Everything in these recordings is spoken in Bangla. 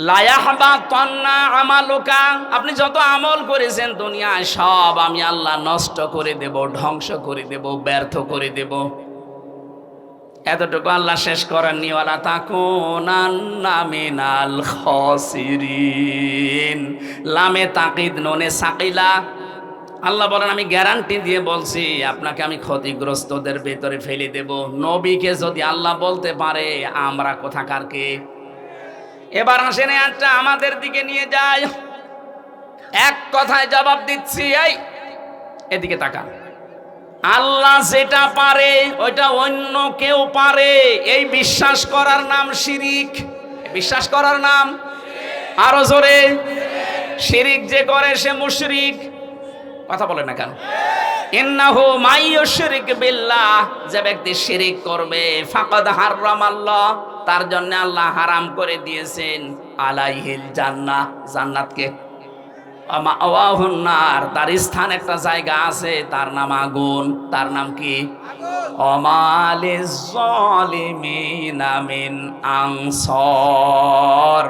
লা ইয়াহবাতান্না আমালুকা, আপনি যত আমল করেছেন দুনিয়ায় সব আমি আল্লাহ নষ্ট করে দেব, ধ্বংস করে দেব, ব্যর্থ করে দেব। এতটুকু আল্লাহ শেষ করেননি, ওয়ালা তাকুনান্না মিনাল খাসিরিন। লামে তাকিদ নুনে সাকিলা। আল্লাহ বলেন আমি গ্যারান্টি দিয়ে বলছি আপনাকে আমি ক্ষতিগ্রস্তদের ভেতরে ফেলে দেব। নবীকে যদি আল্লাহ বলতে পারে, আমরা কোথাকার কে? এবার আসেন একটা আমাদের দিকে নিয়ে যায়, এক কথায় জবাব দিচ্ছি। এই এদিকে তাকান, আল্লাহ যেটা পারে ওইটা অন্য কেউ পারে, এই বিশ্বাস করার নাম শিরিক। বিশ্বাস করার নাম, আরো জোরে, শিরিক যে করে সে মুশরিক। কথা বলে না কেন? ইন্নাহু মাইয়ুশরিক বিল্লাহ, যে ব্যক্তি শিরিক করবে, ফাকাদ হারামাল্লাহ, তার জন্য আল্লাহ হারাম করে দিয়েছেন আলাইহিল জান্নাহ, জান্নাতকে, মাওয়াহুন নার, তার স্থান একটা জায়গা আছে, তার নাম আগুন। তার নাম কি? ওমালিজ জালিমিনা মিন আনসার।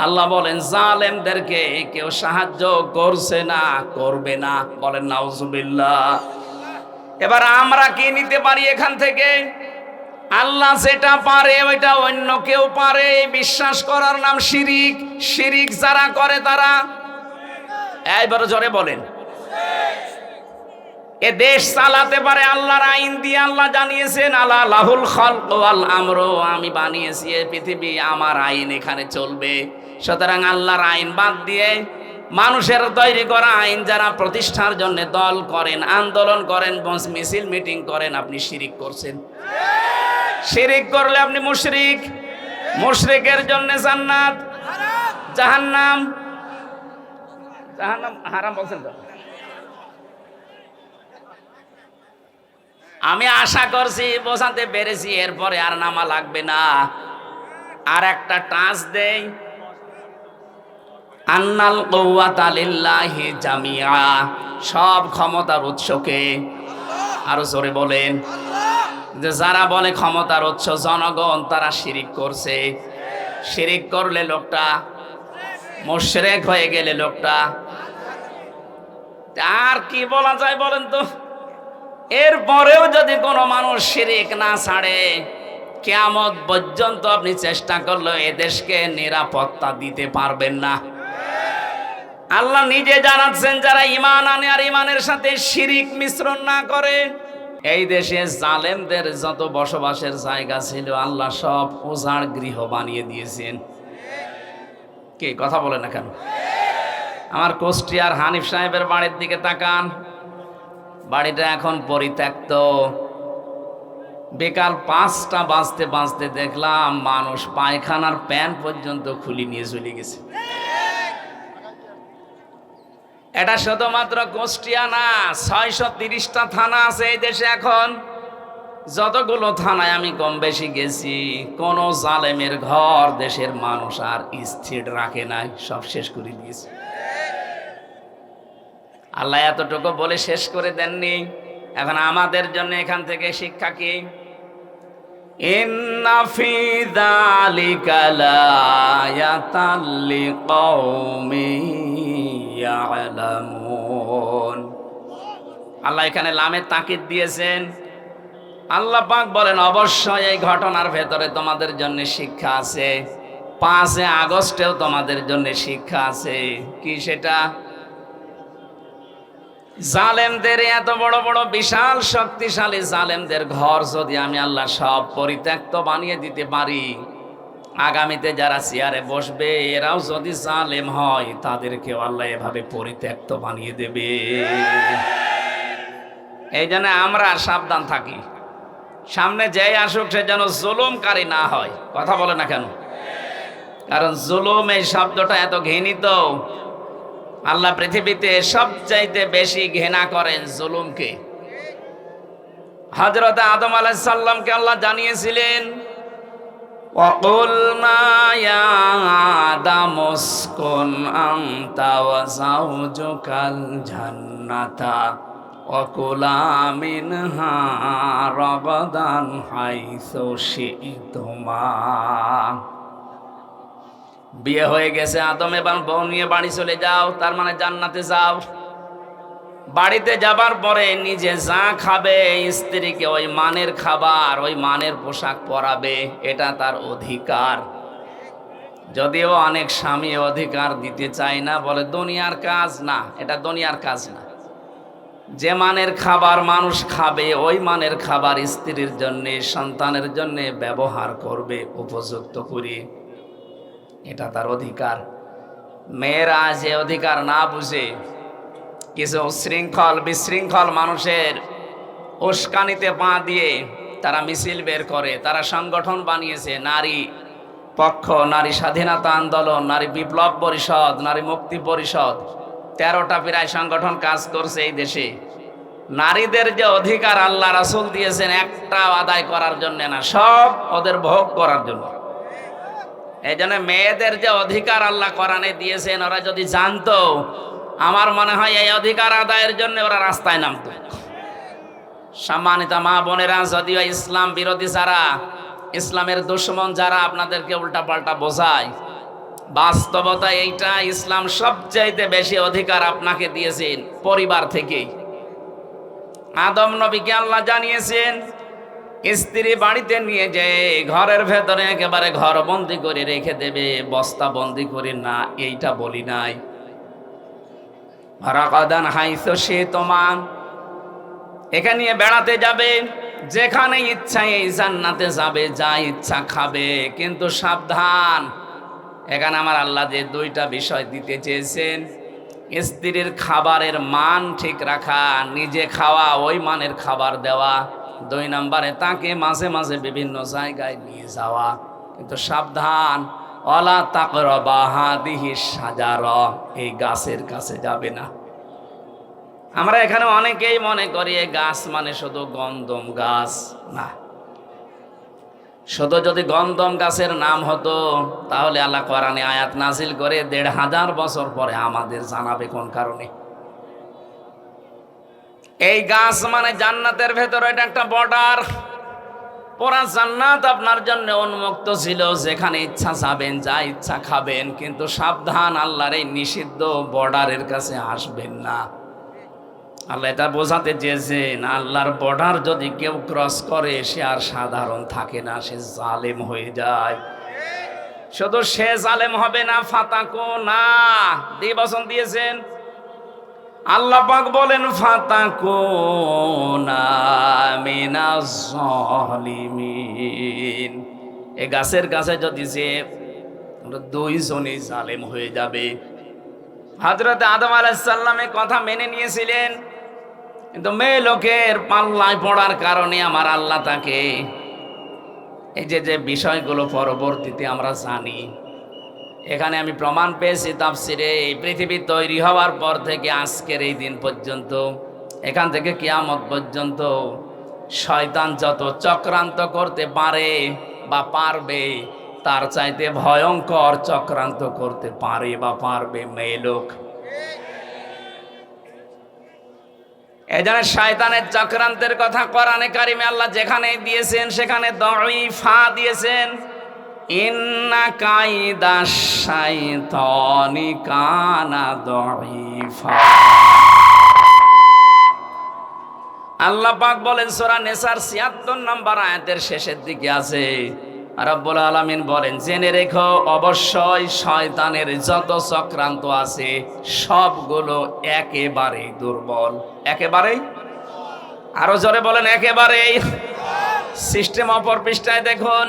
আল্লাহ বলেন জালেমদেরকে কেউ সাহায্য করছে না, করবে না। বলেন নাউজুবিল্লাহ। এবার আমরা কি নিতে পারি এখান থেকে? আল্লাহ যেটা পারে ওইটা অন্য কেউ পারে, বিশ্বাস করার নাম শিরিক। শিরিক যারা করে তারা, এইবার জোরে বলেন, এ দেশ চালাতে পারে আল্লাহর আইন দিয়ে। আল্লাহ জানিয়েছেন আলা লাহুল খালক ওয়াল আমর, আমি বানিয়েছি এই পৃথিবী, আমার আইন এখানে চলবে। সুতরাং আল্লাহর আইন বাদ দিয়ে মানুষের তৈরি করা আইন যারা প্রতিষ্ঠার জন্য দল করেন, আন্দোলন করেন, মিছিল মিটিং করেন, আপনি শিরিক করছেন। শিরিক করলে আপনি মুশরিক। মুশরিকের জন্য জান্নাত, জাহান্নাম। জাহান্নাম হারাম বলছেন তো? আমি আশা করছি বোঝাতে পেরেছি, এরপরে আর নামা লাগবে না। আর একটা টাচ দেই, আন্নাল কুওয়াতা লিল্লাহি জামিআ, সব ক্ষমতার উৎসকে। আরো জোরে বলেন, যে যারা বলে ক্ষমতার উৎস জনগণ, তারা শিরিক করছে। শিরিক করলে লোকটা মুশরিক হয়ে গেলে লোকটা, আর কি বলা যায় বলেন তো? এরপরেও যদি কোনো মানুষ শিরিক না ছাড়ে, কিয়ামত পর্যন্ত আপনি চেষ্টা করলে এ দেশকে নিরাপত্তা দিতে পারবেন না। আল্লাহ নিজে জানাচ্ছেন যারা ঈমান আনে আর ঈমানের সাথে শিরিক মিশ্রণ না করে, এই দেশে জালেমদের যত বসবাসের জায়গা ছিল আল্লাহ সব উজাড় গৃহ বানিয়ে দিয়েছেন। কে কথা বলে না কেন? আমার কুষ্টিয়ার হানিফ সাহেবের বাড়ির দিকে তাকান, বাড়িটা এখন পরিত্যক্ত। বিকাল 5টা বাজতে বাজতে দেখলাম মানুষ পায়খানার প্যান্ট পর্যন্ত খুলে নিয়ে চলে গেছে। এটা শুধুমাত্র কুষ্টিয়া না, 630টা থানা আছে এই দেশে। এখন যতগুলো থানায় আমি কম বেশি গেছি, কোন জালেমের ঘর দেশের মানুষ আর স্থির রাখে নাই, সব শেষ করে দিয়েছে। আল্লাহ এতটুকু বলে শেষ করে দেননি। এখন আমাদের জন্য এখান থেকে শিক্ষা কি? ইন্না ফি যালিকা লায়াতাল লিকাউমিন ইয়ালামুন। আল্লাহ এখানে লামে তাকিদ দিয়েছেন। আল্লাহ পাক বলেন অবশ্যই এই ঘটনার ভেতরে তোমাদের জন্য শিক্ষা আছে। 5 আগস্টেও তোমাদের জন্য শিক্ষা আছে। কি সেটা? জালেমদের, এত বড় বড় বিশাল শক্তিশালী জালেমদের ঘর যদি আমি আল্লাহ সব পরিত্যক্ত বানিয়ে দিতে পারি, আগামীতে যারা চেয়ারে বসবে এরাও যদি জালেম হয়, তাদেরকেও আল্লাহ এভাবে পরিত্যক্ত বানিয়ে দেবে। এই জন্য আমরা সাবধান থাকি, সামনে যেই আসুক সে যেন জুলুমকারী না হয়। কথা বলে না কেন? কারণ জুলুম এই শব্দটা এত ঘৃণিত। আল্লাহ পৃথিবীতে সবচাইতে বেশি ঘৃণা করেন জুলুমকে। হযরত আদম আলাইহিস সালামকে আল্লাহ জানিয়েছিলেন, ওয়াকুলনা ইয়া আদামু উসকুন আনতা ওয়া যাওজুকাল জান্নাতা ওয়া কুলা মিনহা রাগাদান হাইসু শি'তুমা। বিয়ে হয়ে গেছে, আদম এবার বউ নিয়ে বাড়ি চলে যাও, তার মানে জান্নাতে যাও। বাড়িতে যাবার পরে নিজে যা খাবে, স্ত্রীকে ওই মানের খাবার, ওই মানের পোশাক পরাবে, এটা তার অধিকার। যদিও অনেক স্বামী অধিকার দিতে চায় না, বলে দুনিয়ার কাজ না, এটা দুনিয়ার কাজ না। যে মানের খাবার মানুষ খাবে, ওই মানের খাবার স্ত্রীর জন্য, সন্তানের জন্য ব্যবহার করবে উপযুক্ত করে, এটা তার অধিকার। মেয়েরা যে অধিকার না বুঝে, কিছু উশৃঙ্খল বিশৃঙ্খল মানুষের উস্কানিতে পা দিয়ে তারা মিছিল বের করে, তারা সংগঠন বানিয়েছে, নারী পক্ষ, নারী স্বাধীনতা আন্দোলন, নারী বিপ্লব পরিষদ, নারী মুক্তি পরিষদ, 13টা প্রায় সংগঠন কাজ করছে এই দেশে। নারীদের যে অধিকার আল্লাহ রাসূল দিয়েছেন, একটা আদায় করার জন্য না, সব ওদের ভোগ করার জন্য। এই জন্য মেয়েদের যে অধিকার আল্লাহ কোরআনে দিয়েছেন, ওরা যদি জানতো, আমার মনে হয় এই অধিকার আদায়ের জন্য ওরা রাস্তায় নামতো। সম্মানিত মা বোনেরা, যদিও ইসলাম বিরোধী যারা, ইসলামের দুশমন যারা আপনাদেরকে উল্টাপাল্টা বোঝায়, বাস্তবতা এইটা, ইসলাম সবচাইতে বেশি অধিকার আপনাকে দিয়েছেন পরিবার থেকেই। আদম নবীকে আল্লাহ জানিয়েছেন, স্ত্রী বাড়িতে নিয়ে যেয়ে ঘরের ভেতরে একেবারে ঘরবন্দি করে রেখে দেবে, বস্তা বন্দি করে না, এইটা বলি নাই। রাগাদান হাইসো সে তোমার, এখানে নিয়ে বেড়াতে যাবে, যেখানে ইচ্ছা এই জান্নাতে যাবে, যা ইচ্ছা খাবে, কিন্তু সাবধান। এখানে আমার আল্লাহ যে 2টা বিষয় দিতে চেয়েছেন, স্ত্রীর খাবারের মান ঠিক রাখা, নিজে খাওয়া, ওই মানের খাবার দেওয়া। 2 নম্বরে তাকে মাঝে মাঝে বিভিন্ন জায়গায় নিয়ে যাওয়া, কিন্তু সাবধান, ওয়ালা তাকরাবা হাদিহি শাজারা, এই গাছের কাছে যাবে না। আমরা এখানে অনেকেই মনে করি এই গাছ মানে শুধু গন্ধম গাছ, না। শুধু যদি গন্ধম গাছের নাম হতো, তাহলে আল্লাহ কোরআনে আয়াত নাজিল করে 1500 বছর পরে আমাদের জানাবে কোন কারণে। এই গাছ মানে জান্নাতের ভেতরে, এটা একটা বর্ডার। পুরা জান্নাত আপনার জন্য উন্মুক্ত ছিল, যেখানে ইচ্ছা যাবেন, যা ইচ্ছা খাবেন, কিন্তু সাবধান, আল্লাহর এই নিষিদ্ধ বর্ডারের কাছে আসবেন না। আল্লাহ এটা বোঝাতে চেয়েছেন, আল্লাহর বর্ডার যদি কেউ ক্রস করে, সে আর সাধারণ থাকে না, সে জালেম হয়ে যায়। শুধু সে জালেম হবে না, ফাতাকো না, দিবসন দিয়েছেন আল্লাহ পাক, বলেন ফাতাকো না মিনাজ জালিমিন। এই গাছের কাছে যদি যে 2 জনই জালেম হয়ে যাবে। হযরত আদম আলাইহিস সালামের কথা মেনে নিয়েছিলেন, কিন্তু মেয়ে লোকের পাল্লায় পড়ার কারণে আমার আল্লাহ তাকে, এই যে বিষয়গুলো পরবর্তীতে আমরা জানি, এখানে আমি প্রমাণ পেয়েছি তাফসিরে, এই পৃথিবী তৈরি হওয়ার পর থেকে আজকের এই দিন পর্যন্ত, এখান থেকে কিয়ামত পর্যন্ত শয়তান যত চক্রান্ত করতে পারে বা পারবে, তার চাইতে ভয়ঙ্কর চক্রান্ত করতে পারে বা পারবে মেয়ে লোক। এজন্য শয়তানের চক্রান্তের কথা কোরআনে কারিমে আল্লাহ যেখানে দিয়েছেন, সেখানে দাঈফা দিয়েছেন, ইন্না কাইদা শাইতানি কানা দাঈফা। আল্লাহ পাক বলেন সূরা নিসার ৭৬ নম্বর আয়াতের শেষের দিকে আছে, রব্বুল আলামিন বলেন, জেনে রেখো, অবশ্যই শয়তানের যত চক্রান্ত আছে সবগুলো একেবারেই দুর্বল। একেবারেই, আরো জোরে বলেন, একেবারেই। সিস্টেম অপর পৃষ্ঠায় দেখুন,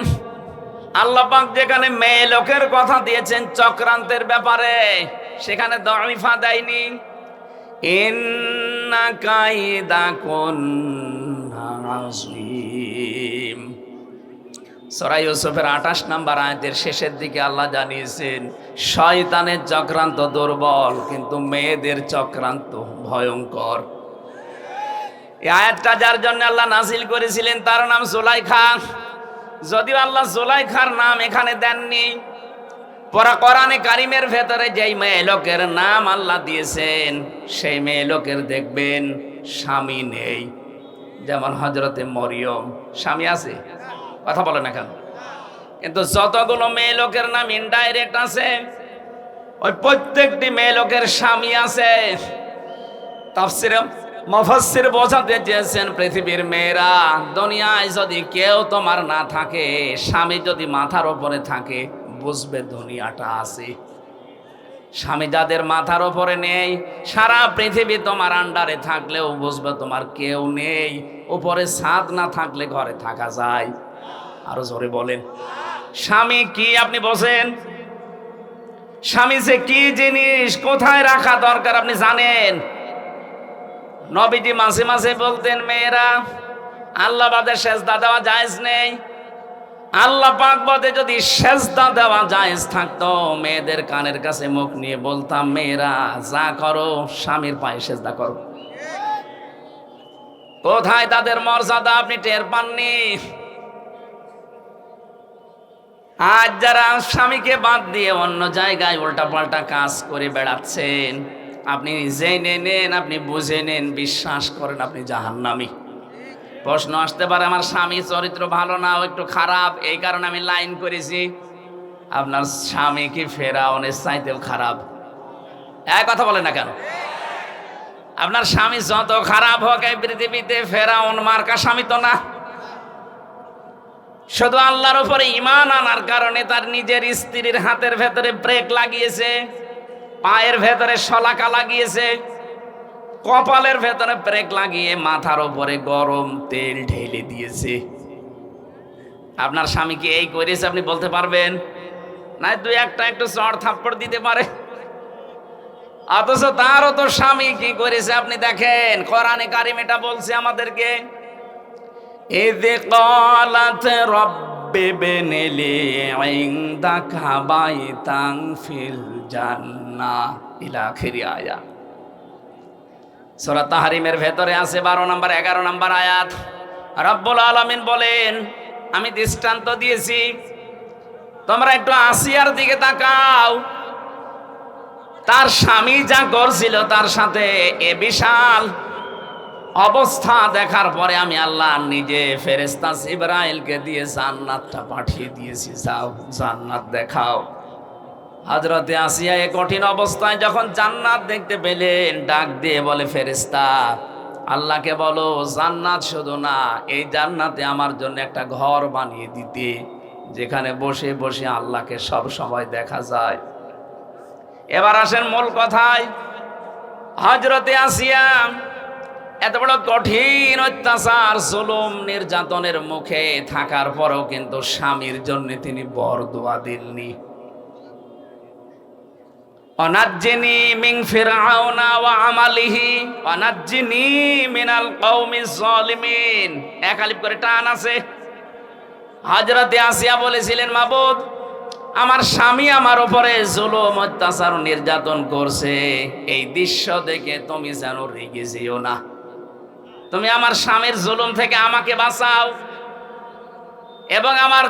আল্লাহ পাক যেখানে মেয়ে লোকের কথা দিয়েছেন চক্রান্তের ব্যাপারে, সেখানে দাঈফা দেয়নি। ইন্না কাইদাকুন্না আযীম। সূরা ইউসুফের 28 নম্বর আয়াতের শেষের দিকে আল্লাহ জানিয়েছেন, শয়তানের চক্রান্ত দুর্বল, কিন্তু মেয়েদের চক্রান্ত ভয়ঙ্কর। এই আয়াতটা যার জন্য আল্লাহ নাজিল করেছিলেন, তার নাম জুলাইখা। যদিও আল্লাহ জুলাইখার নাম এখানে দেননি, পুরা কোরআনে কারিমের ভেতরে যেই মেয়ে লোকের নাম আল্লাহ দিয়েছেন, সেই মেয়ে লোকের দেখবেন স্বামী নেই। যেমন হযরতে মরিয়ম, স্বামী আছে? কথা বলে না কেন? কিন্তু যতগুলো মেয়ে লোকের নাম ইনডাইরেক্ট আছে, ওই প্রত্যেকটি মেয়ে লোকের স্বামী আছে। তাফসিরে মুফাসসির বোঝাতে চেয়েছেন, পৃথিবীর মেয়েরা, দুনিয়ায় যদি কেউ তোমার না থাকে, স্বামী যদি মাথার উপরে থাকে, বুঝবে দুনিয়াটা আছে। স্বামী যাদের মাথার উপরে নেই, সারা পৃথিবী তোমার আন্ডারে থাকলেও বুঝবে তোমার কেউ নেই। উপরে ছাদ না থাকলে ঘরে থাকা যায়? আরো জোরে বলেন। স্বামী কি আপনি বোঝেন? স্বামী যে কি জিনিস, কোথায় রাখা দরকার আপনি জানেন? নবীজি মাঝে মাঝে বলতেন, মেয়েরা, আল্লাহ বাদে সেজদা দেওয়া জায়েজ নেই। আল্লাহ পাক বাদে যদি সেজদা দেওয়া জায়েজ থাকতো, মেয়েদের কানের কাছে মুখ নিয়ে বলতাম, মেয়েরা যা করো স্বামীর পায়ে সেজদা করো। কোথায় তাদের মর্যাদা আপনি টের পাননি? আজ যারা স্বামীকে বাদ দিয়ে অন্য জায়গায় উল্টাপাল্টা কাজ করে বেড়াচ্ছেন, আপনি জেনে নেন, আপনি বুঝে নেন, বিশ্বাস করেন আপনি জাহান্নামী। প্রশ্ন আসতে পারে, আমার স্বামী চরিত্র ভালো না, ও একটু খারাপ, এই কারণে আমি লাইন করেছি। আপনার স্বামী কি ফেরাউনের চাইতেও খারাপ? এক কথা বলে না কেন? আপনার স্বামী যত খারাপ হোক এই পৃথিবীতে, ফেরাউন মার্কা স্বামী তো না। শুধু আল্লাহর উপরে ঈমান আনার কারণে তার নিজের স্ত্রীর হাতের ভেতরে ব্রেক লাগিয়েছে, পায়ের ভেতরে শলাকা লাগিয়েছে, কপালের ভেতরে ব্রেক লাগিয়ে মাথার উপরে গরম তেল ঢেলে দিয়েছে। আপনার স্বামী কি এই করেছে আপনি বলতে পারবেন? না, দুই একটা একটু চড় থাপ্পড় দিতে পারে। অথচ তারও তো স্বামী কি করেছে আপনি দেখেন। কোরআনে কারিম এটা বলছে আমাদেরকে, إذ قالت رب ابن لي عندك بيتا في الجنة إلى آخر آية। সূরা তাহরিমের ভেতরে আছে 12 নম্বর 11 নম্বর আয়াত। রব্বুল আলামিন বলেন, আমি দৃষ্টান্ত দিয়েছি, তোমরা একটু আসিয়ার দিকে তাকাও। তার স্বামী যা করছিল তার সাথে এ বিশাল অবস্থা দেখার পরে আমি আল্লাহ নিজে ফেরেশতা জিবরাইলকে দিয়ে জান্নাতটা পাঠিয়ে দিয়েছি, যাও জান্নাত দেখাও। হযরতে আসিয়া এই কঠিন অবস্থায় যখন জান্নাত দেখতে পেলেন, ডাক দিয়ে বলে, ফেরেশতা আল্লাহকে বলো জান্নাত শুধু না, এই জান্নাতে আমার জন্য একটা ঘর বানিয়ে দিতে, যেখানে বসে বসে আল্লাহকে সব সময় দেখা যায়। এবার আসেন মূল কথায়। হযরতে আসিয়া এত বড় কঠিন অত্যাচার, জুলুম, নির্যাতনের মুখে থাকার পরেও কিন্তু স্বামীর জন্য তিনি বরদোয়া দেননি। অনাজ্জিনি মিন ফিরআউনা ওয়া আমালিহি অনাজ্জিনি মিনাল কওমিজ জালিমিন। এক আলিফ করে টান আছে। হযরতে আসিয়া বলেছিলেন, মাবুদ, আমার স্বামী আমার উপরে জুলুম, অত্যাচার, নির্যাতন করছে, এই দৃশ্য দেখে তুমি যেন রেগে যেও না, তুমি আমার স্বামীর জুলুম থেকে আমাকে বাঁচাও, এবং আমার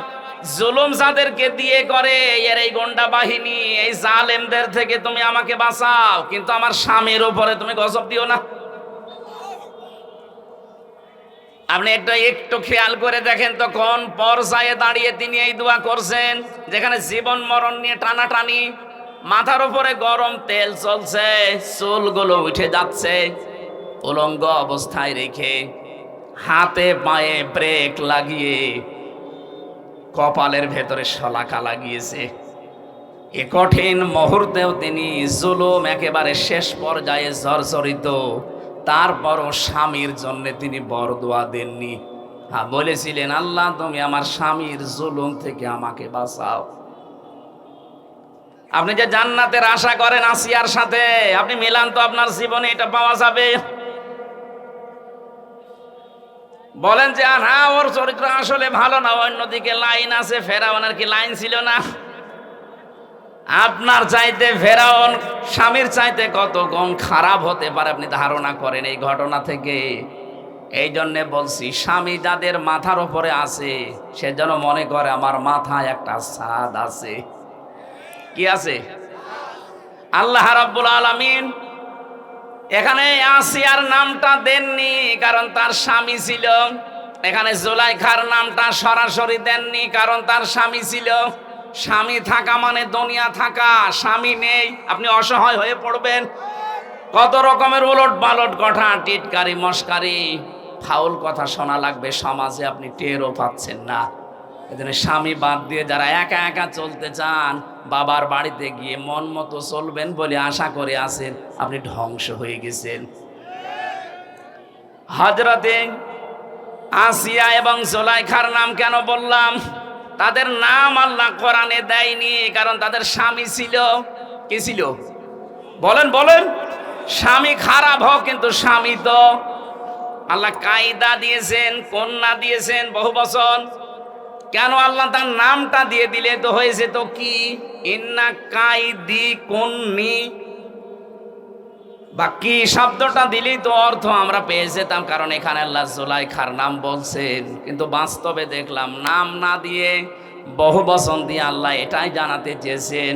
জুলুম যাদেরকে দিয়ে করে এর এই গুন্ডা বাহিনী, এই জালেমদের থেকে তুমি আমাকে বাঁচাও, কিন্তু আমার স্বামীর উপরে তুমি গজব দিও না। আপনি একটু খেয়াল করে দেখেন তো, কোন পর্যায়ে দাঁড়িয়ে তিনি এই দোয়া করছেন, যেখানে জীবন মরণ নিয়ে টানাটানি, মাথার উপরে গরম তেল চলছে, চুলগুলো উঠে যাচ্ছে, উলঙ্গ অবস্থায় রেখে হাতে পায়ে ব্রেক লাগিয়ে কপালের ভেতরে শলাকা লাগিয়েছে। এ কঠিন মুহূর্তেও তিনি জুলুম একেবারে শেষ পর্যায়ে জর্জরিত, তারপরও স্বামীর জন্য তিনি বরদোয়া দেননি। হ্যাঁ, বলেছিলেন, আল্লাহ তুমি আমার স্বামীর জুলুম থেকে আমাকে বাঁচাও। আপনি যে জান্নাতের আশা করেন আসিয়ার সাথে, আপনি মিলান তো, আপনার জীবনে এটা পাওয়া যাবে? বলেন যে হ্যাঁ, ওর চরিত্র আসলে ভালো না, অন্যদিকে লাইন আছে। ফেরাউনের কি লাইন ছিল না? আপনার চাইতে ফেরাউন স্বামীর চাইতে কত কম খারাপ হতে পারে আপনি ধারণা করেন এই ঘটনা থেকে? এই জন্য বলছি, স্বামী যাদের মাথার উপরে আছে সে যেন মনে করে আমার মাথায় একটা ছাদ আছে। কি আছে? আল্লাহ রাব্বুল আলামিন এখানে আসিয়ার নামটা দেননি, কারণ তার স্বামী ছিল এখানে জুলাইখার নামটা সরাসরি দেননি, কারণ তার স্বামী ছিল। স্বামী থাকা মানে দুনিয়া থাকা, স্বামী নেই আপনি অসহায় হয়ে পড়বেন। কত রকমের উলট পালট কথা, টিটকারি মস্কারি ফাউল কথা শোনা লাগবে সমাজে, আপনি টেরও পাচ্ছেন না। এজন্য স্বামী বাদ দিয়ে যারা একা একা চলতে চান, বাবার বাড়িতে গিয়ে মন মতো চলবেন বলে আশা করে আছেন, আপনি ধ্বংস হয়ে গেছেন। হযরতে আসিয়া এবং জুলাইখার নাম কেন বললাম? তাদের নাম আল্লাহ কোরআনে দেয়নি, কারণ তাদের স্বামী ছিল। কি ছিল? বলেন বলেন। স্বামী খারাপ হোক, কিন্তু স্বামী তো আল্লাহ কায়দা দিয়েছেন, কন্যা দিয়েছেন বহু বচন। কেন আল্লাহ তার নামটা দিয়ে দিলে তো হয়েছে তো কি? ইন্না কাইদি কন্নি বা কি শব্দটা দিলেই তো অর্থ আমরা পেয়ে যেতাম, কারণ এখানে আল্লাহ জুলাইখার নাম বলছেন। কিন্তু বাস্তবে দেখলাম নাম না দিয়ে বহু বচন দিয়ে আল্লাহ এটাই জানাতে চেয়েছেন,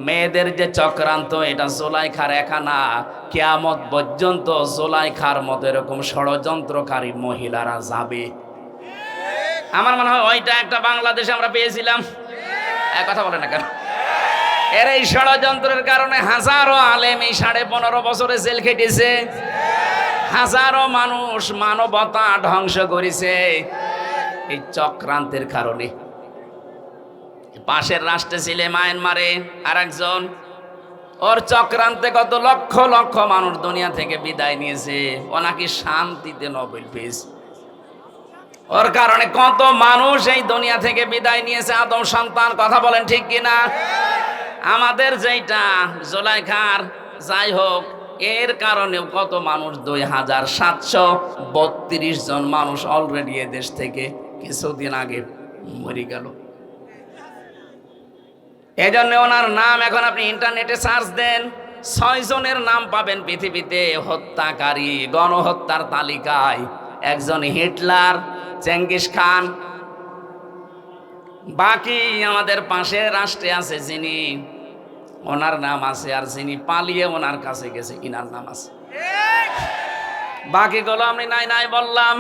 মেয়েদের যে চক্রান্ত এটা জুলাইখার একা না, কিয়ামত পর্যন্ত জুলাইখার মতো এরকম ষড়যন্ত্রকারী মহিলারা যাবে। আমার মনে হয় ওইটা একটা বাংলাদেশে আমরা পেয়েছিলাম। এক কথা বলে না কেন? এর এই ষড়যন্ত্রের কারণে হাজারো আলেম এই 15.5 বছরে জেল খেটেছে, হাজারো মানুষ মানবতা ধ্বংস করেছে এই চক্রান্তের কারণে। পাশের রাষ্ট্রে ছিল মায়ানমারে আর একজন, ওর চক্রান্তে কত লক্ষ লক্ষ মানুষ দুনিয়া থেকে বিদায় নিয়েছে। ও নাকি শান্তিতে নোবেল পেয়েছে। ওর কারণে কত মানুষ এই দুনিয়া থেকে বিদায় নিয়েছে, আদম সন্তান। কথা বলেন ঠিক কিনা? আমাদের যেটা জুলাইখার, যাই হোক, এর কারণেও কত মানুষ, 2732 জন মানুষ অলরেডি এ দেশ থেকে কিছুদিন আগে মরে গেল। এই জন্য ওনার নাম এখন আপনি ইন্টারনেটে সার্চ দেন, 6 জনের নাম পাবেন পৃথিবীতে হত্যাকারী। গণহত্যার তালিকায় একজন হিটলার, চেঙ্গিস খান, বাকি আমাদের পাশের রাষ্ট্রে আছে যিনি, ওনার নাম আছে, আর যিনি পালিয়ে ওনার কাছে গেছে ইনার নাম আছে। বাকিগুলো আমি নাই নাই বললাম।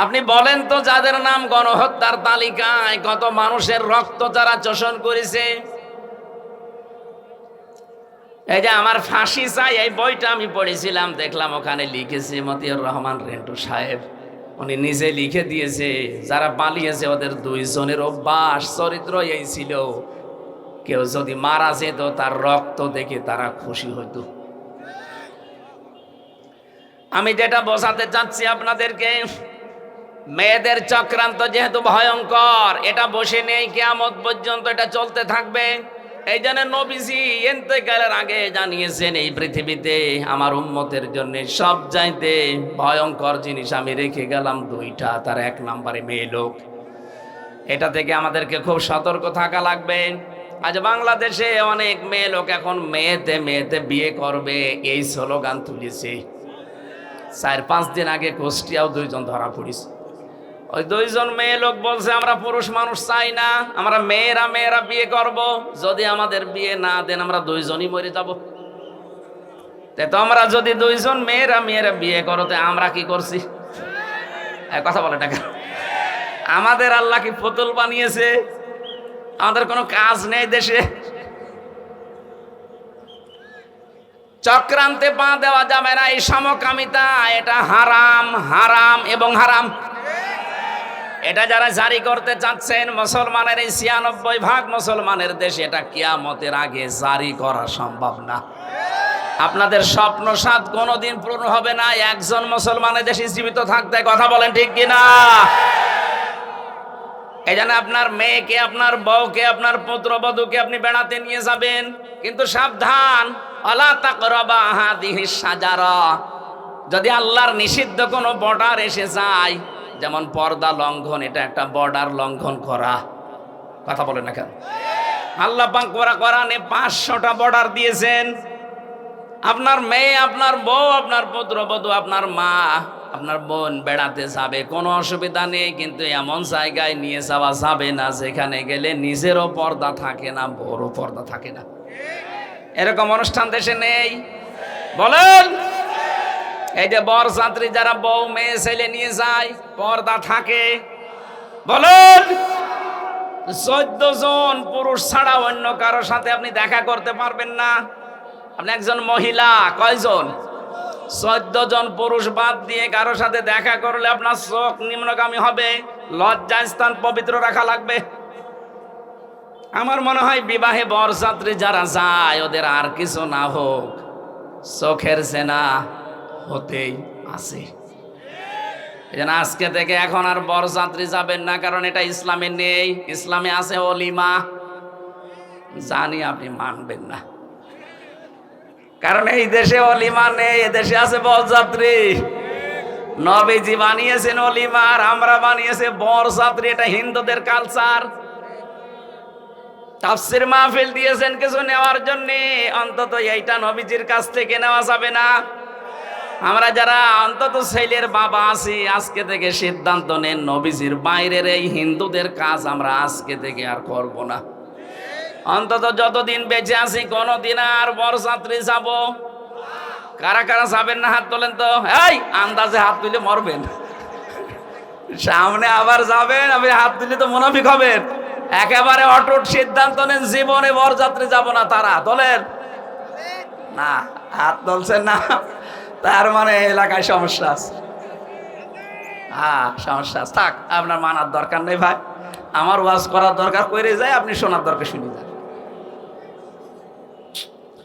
আপনি বলেন তো, যাদের নাম গণহত্যার তালিকায়, কত মানুষের রক্ত যারা চোষণ করেছে। এই যে আমার ফাঁসি চাই, এই বইটা আমি পড়েছিলাম, দেখলাম ওখানে লিখেছে মতিউর রহমান রেন্টু সাহেব, উনি নিজে লিখে দিয়েছে যারা পালিয়েছে ওদের 2 জনের অভ্যাস চরিত্র এই ছিল, কেউ যদি মারা যেত তার রক্ত দেখে তারা খুশি হতো। আমি যেটা বোঝাতে চাচ্ছি আপনাদেরকে, মেয়েদের চক্রান্ত যেহেতু ভয়ঙ্কর, এটা বসে নেই, কিয়ামত পর্যন্ত এটা চলতে থাকবে। এই জন্য নবীজি ইন্তেকালের আগে জানিয়েছেন, এই পৃথিবীতে আমার উম্মতের জন্য সবচাইতে ভয়ঙ্কর জিনিস আমি রেখে গেলাম 2টা, তার 1 নম্বরে মেয়ে লোক। এটা থেকে আমাদেরকে খুব সতর্ক থাকা লাগবে। আজ বাংলাদেশে অনেক মেয়ে লোক এখন মেয়েতে মেয়েতে বিয়ে করবে এই স্লোগান তুলেছে। 4-5 দিন আগে কুষ্টিয়াও 2 জন ধরা পড়েছে। ওই 2 জন মেয়ে লোক বলছে, আমরা পুরুষ মানুষ চাই না, আমরা মেয়েরা মেয়েরা বিয়ে করব, যদি আমাদের বিয়ে না দেন আমরা 2 জনই মরে যাব। তোমরা যদি 2 জন মেয়েরা মেয়েরা বিয়ে করো, তো আমরা কি করছি? কথা বলে টাকা, আমাদের আল্লাহ কি পুতুল বানিয়েছে? আমাদের কোনো কাজ নেই দেশে? চক্রান্তে পা দেওয়া যাবে না। এই সমকামিতা এটা হারাম, হারাম এবং হারাম। এটা যারা জারি করতে চাচ্ছেন, মুসলমানের এই 96% মুসলমানের দেশে, এটা কিয়ামতের আগে জারি করা সম্ভব না। আপনাদের স্বপ্ন সাদ কোনোদিন পূর্ণ হবে না একজন মুসলমানের দেশে জীবিত থাকতে। কথা বলেন ঠিক কিনা? এই জন্য আপনার মেয়েকে, আপনার বউকে, আপনার পুত্রবধূকে আপনি বেড়াতে নিয়ে যাবেন, কিন্তু সাবধান, আলা তাকরাবা হাদিহিস শাজারা। যদি আল্লাহর নিষিদ্ধ কোনো বর্ডার এসে যায়, যেমন পর্দা লঙ্ঘন, এটা একটা বর্ডার লঙ্ঘন করা। কথা বলেন না কেন? আল্লাহ পাক কোরআনে 500টা বর্ডার দিয়েছেন। আপনার মেয়ে, আপনার বউ, আপনার পুত্রবধূ, আপনার মা, আপনার বোন বেড়াতে যাবে, কোনো অসুবিধা নেই, কিন্তু এমন জায়গায় নিয়ে যাওয়া যাবে না যেখানে গেলে নিজেরও পর্দা থাকে না, বড় পর্দা থাকে না। এরকম অনুষ্ঠান দেশে নেই? বলেন। এই যে বরযাত্রী যারা বউ মেয়ে ছেলে নিয়ে যায়, পর্দা থাকে, বলুন 14 জন পুরুষ ছাড়া অন্য কারোর সাথে আপনি দেখা করতে পারবেন না। আপনি একজন মহিলা, কয়জন? 14 জন পুরুষ বাদ দিয়ে কারোর সাথে দেখা করলে আপনার চোখ নিম্নগামী হবে, লজ্জাস্থান পবিত্র রাখা লাগবে। আমার মনে হয় বিবাহে বরযাত্রী যারা যায় ওদের আর কিছু না হোক, চোখের জেনা হতেই আছে। এজন্য আজকে থেকে এখন আর বরযাত্রী যাবেন না, কারণ এটা ইসলামে নেই। ইসলামে আছে অলিমা। জানি আপনি মানবেন না, কারণ এই দেশে অলিমা নেই, এদেশে আছে বরযাত্রী। নবীজি বানিয়েছেন অলিমা, আর আমরা বানিয়েছে বরযাত্রী। এটা হিন্দুদের কালচার। তাফসীর মাহফিল দিয়েছেন কিছু নেওয়ার জন্য, অন্তত এইটা নবীজির কাছ থেকে নেওয়া যাবে না। আমরা যারা অন্তত ছেলের বাবা আছি, আজকে থেকে সিদ্ধান্ত নেন নবীজির বাইরের এই হিন্দুদের কাজ আমরা আজকে থেকে আর করব না। অন্তত যতদিন বেঁচে আছি কোনোদিন আর বরযাত্রী যাব। কারা কারা যাবেন না হাত তোলেন তো। এই আন্দাজে হাত তুলে মরবেন, সামনে আবার যাবেন, আপনি হাত তুলে তো মুনাফিক হবেন। একেবারে অটুট সিদ্ধান্ত নেন জীবনে বরযাত্রী যাব না। তারা তোলেন না, হাত তুলছেন না, তার মানে এলাকায় সমস্যা আছে। হ্যাঁ সমস্যা আছে। থাক, আপনার মানার দরকার নেই ভাই, আমার ওয়াজ করার দরকার করে যায়, আপনি শোনার দরকার শুনে যান।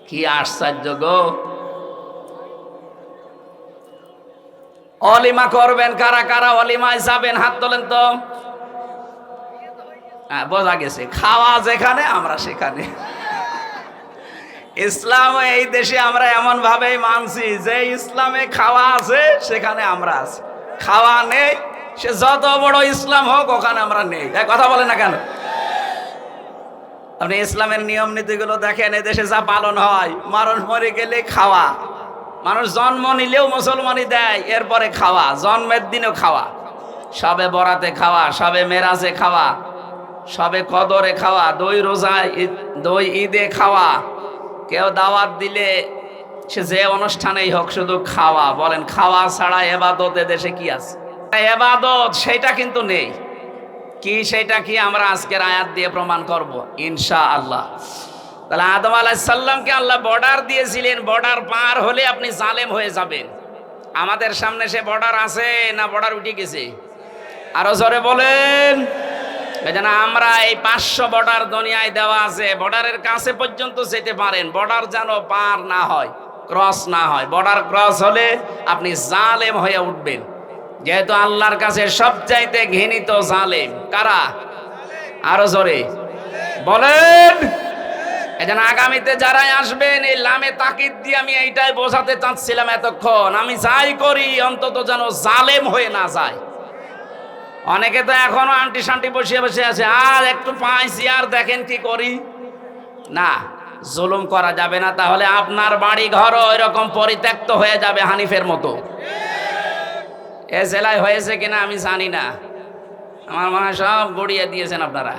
কি আশ্চর্য গো। অলিমা করবেন কারা কারা? অলিমায় যাবেন হাত তোলেন তো। হ্যাঁ বোঝা গেছে, খাওয়া যেখানে আমরা সেখানে। ইসলাম এই দেশে আমরা এমন ভাবেই মানছি যে ইসলামে খাওয়া আছে সেখানে আমরা আছি, খাওয়া নেই সে যত বড় ইসলাম হোক ওখানে আমরা নেই। কথা বলে না কেন? আপনি ইসলামের নিয়ম নীতিগুলো দেখেন, এদেশে যা পালন হয়, মানুষ মরে গেলে খাওয়া, মানুষ জন্ম নিলেও মুসলমানই দেয়, এরপরে খাওয়া, জন্মের দিনেও খাওয়া, সবে বরাতে খাওয়া, সবে মেরাজে খাওয়া, সবে কদরে খাওয়া, দই রোজায়, দই ঈদে খাওয়া, কেউ দাওয়াত দিলে সে যে অনুষ্ঠানেই হোক শুধু খাওয়া। বলেন খাওয়া ছাড়া এবাদত এদেশে কি আছে? এবাদত সেটা কিন্তু নেই। কি সেটা কি আমরা আজকের আয়াত দিয়ে প্রমাণ করব ইনশাআল্লাহ। তাহলে আদম আলাইহিস সালামকে আল্লাহ বর্ডার দিয়েছিলেন, বর্ডার পার হলে আপনি জালেম হয়ে যাবেন। আমাদের সামনে সে বর্ডার আছে না বর্ডার উঠে গেছে? আরো জোরে বলেন। এজন্য আমরা এই 500 বর্ডার দুনিয়ায় দেওয়া আছে, বর্ডারের কাছে পর্যন্ত যেতে পারেন, বর্ডার যেন পার না হয়, ক্রস না হয়। বর্ডার ক্রস হলে আপনি জালেম হয়ে উঠবেন, যেহেতু আল্লাহর কাছে সবচাইতে ঘৃণিত জালেম কারা? আরো জোরে বলেন। এজন্য আগামীতে যারাই আসবেন এই লামে তাকিদ দিয়ে আমি এইটাই বোঝাতে চাচ্ছিলাম এতক্ষণ, আমি যাই করি অন্তত যেন জালেম হয়ে না যায়। অনেকে তো এখনো আন্টি শান্টি বসিয়ে বসে আছে, আর একটু পাইছি আর দেখেন কি করি। না, জুলুম করা যাবে না, তাহলে আপনার বাড়ি ঘর এরকম পরিত্যক্ত হয়ে যাবে হানিফের মতো। এ জেলায় হয়েছে কিনা আমি জানি না, আমার মনে হয় সব গড়িয়ে দিয়েছেন আপনারা,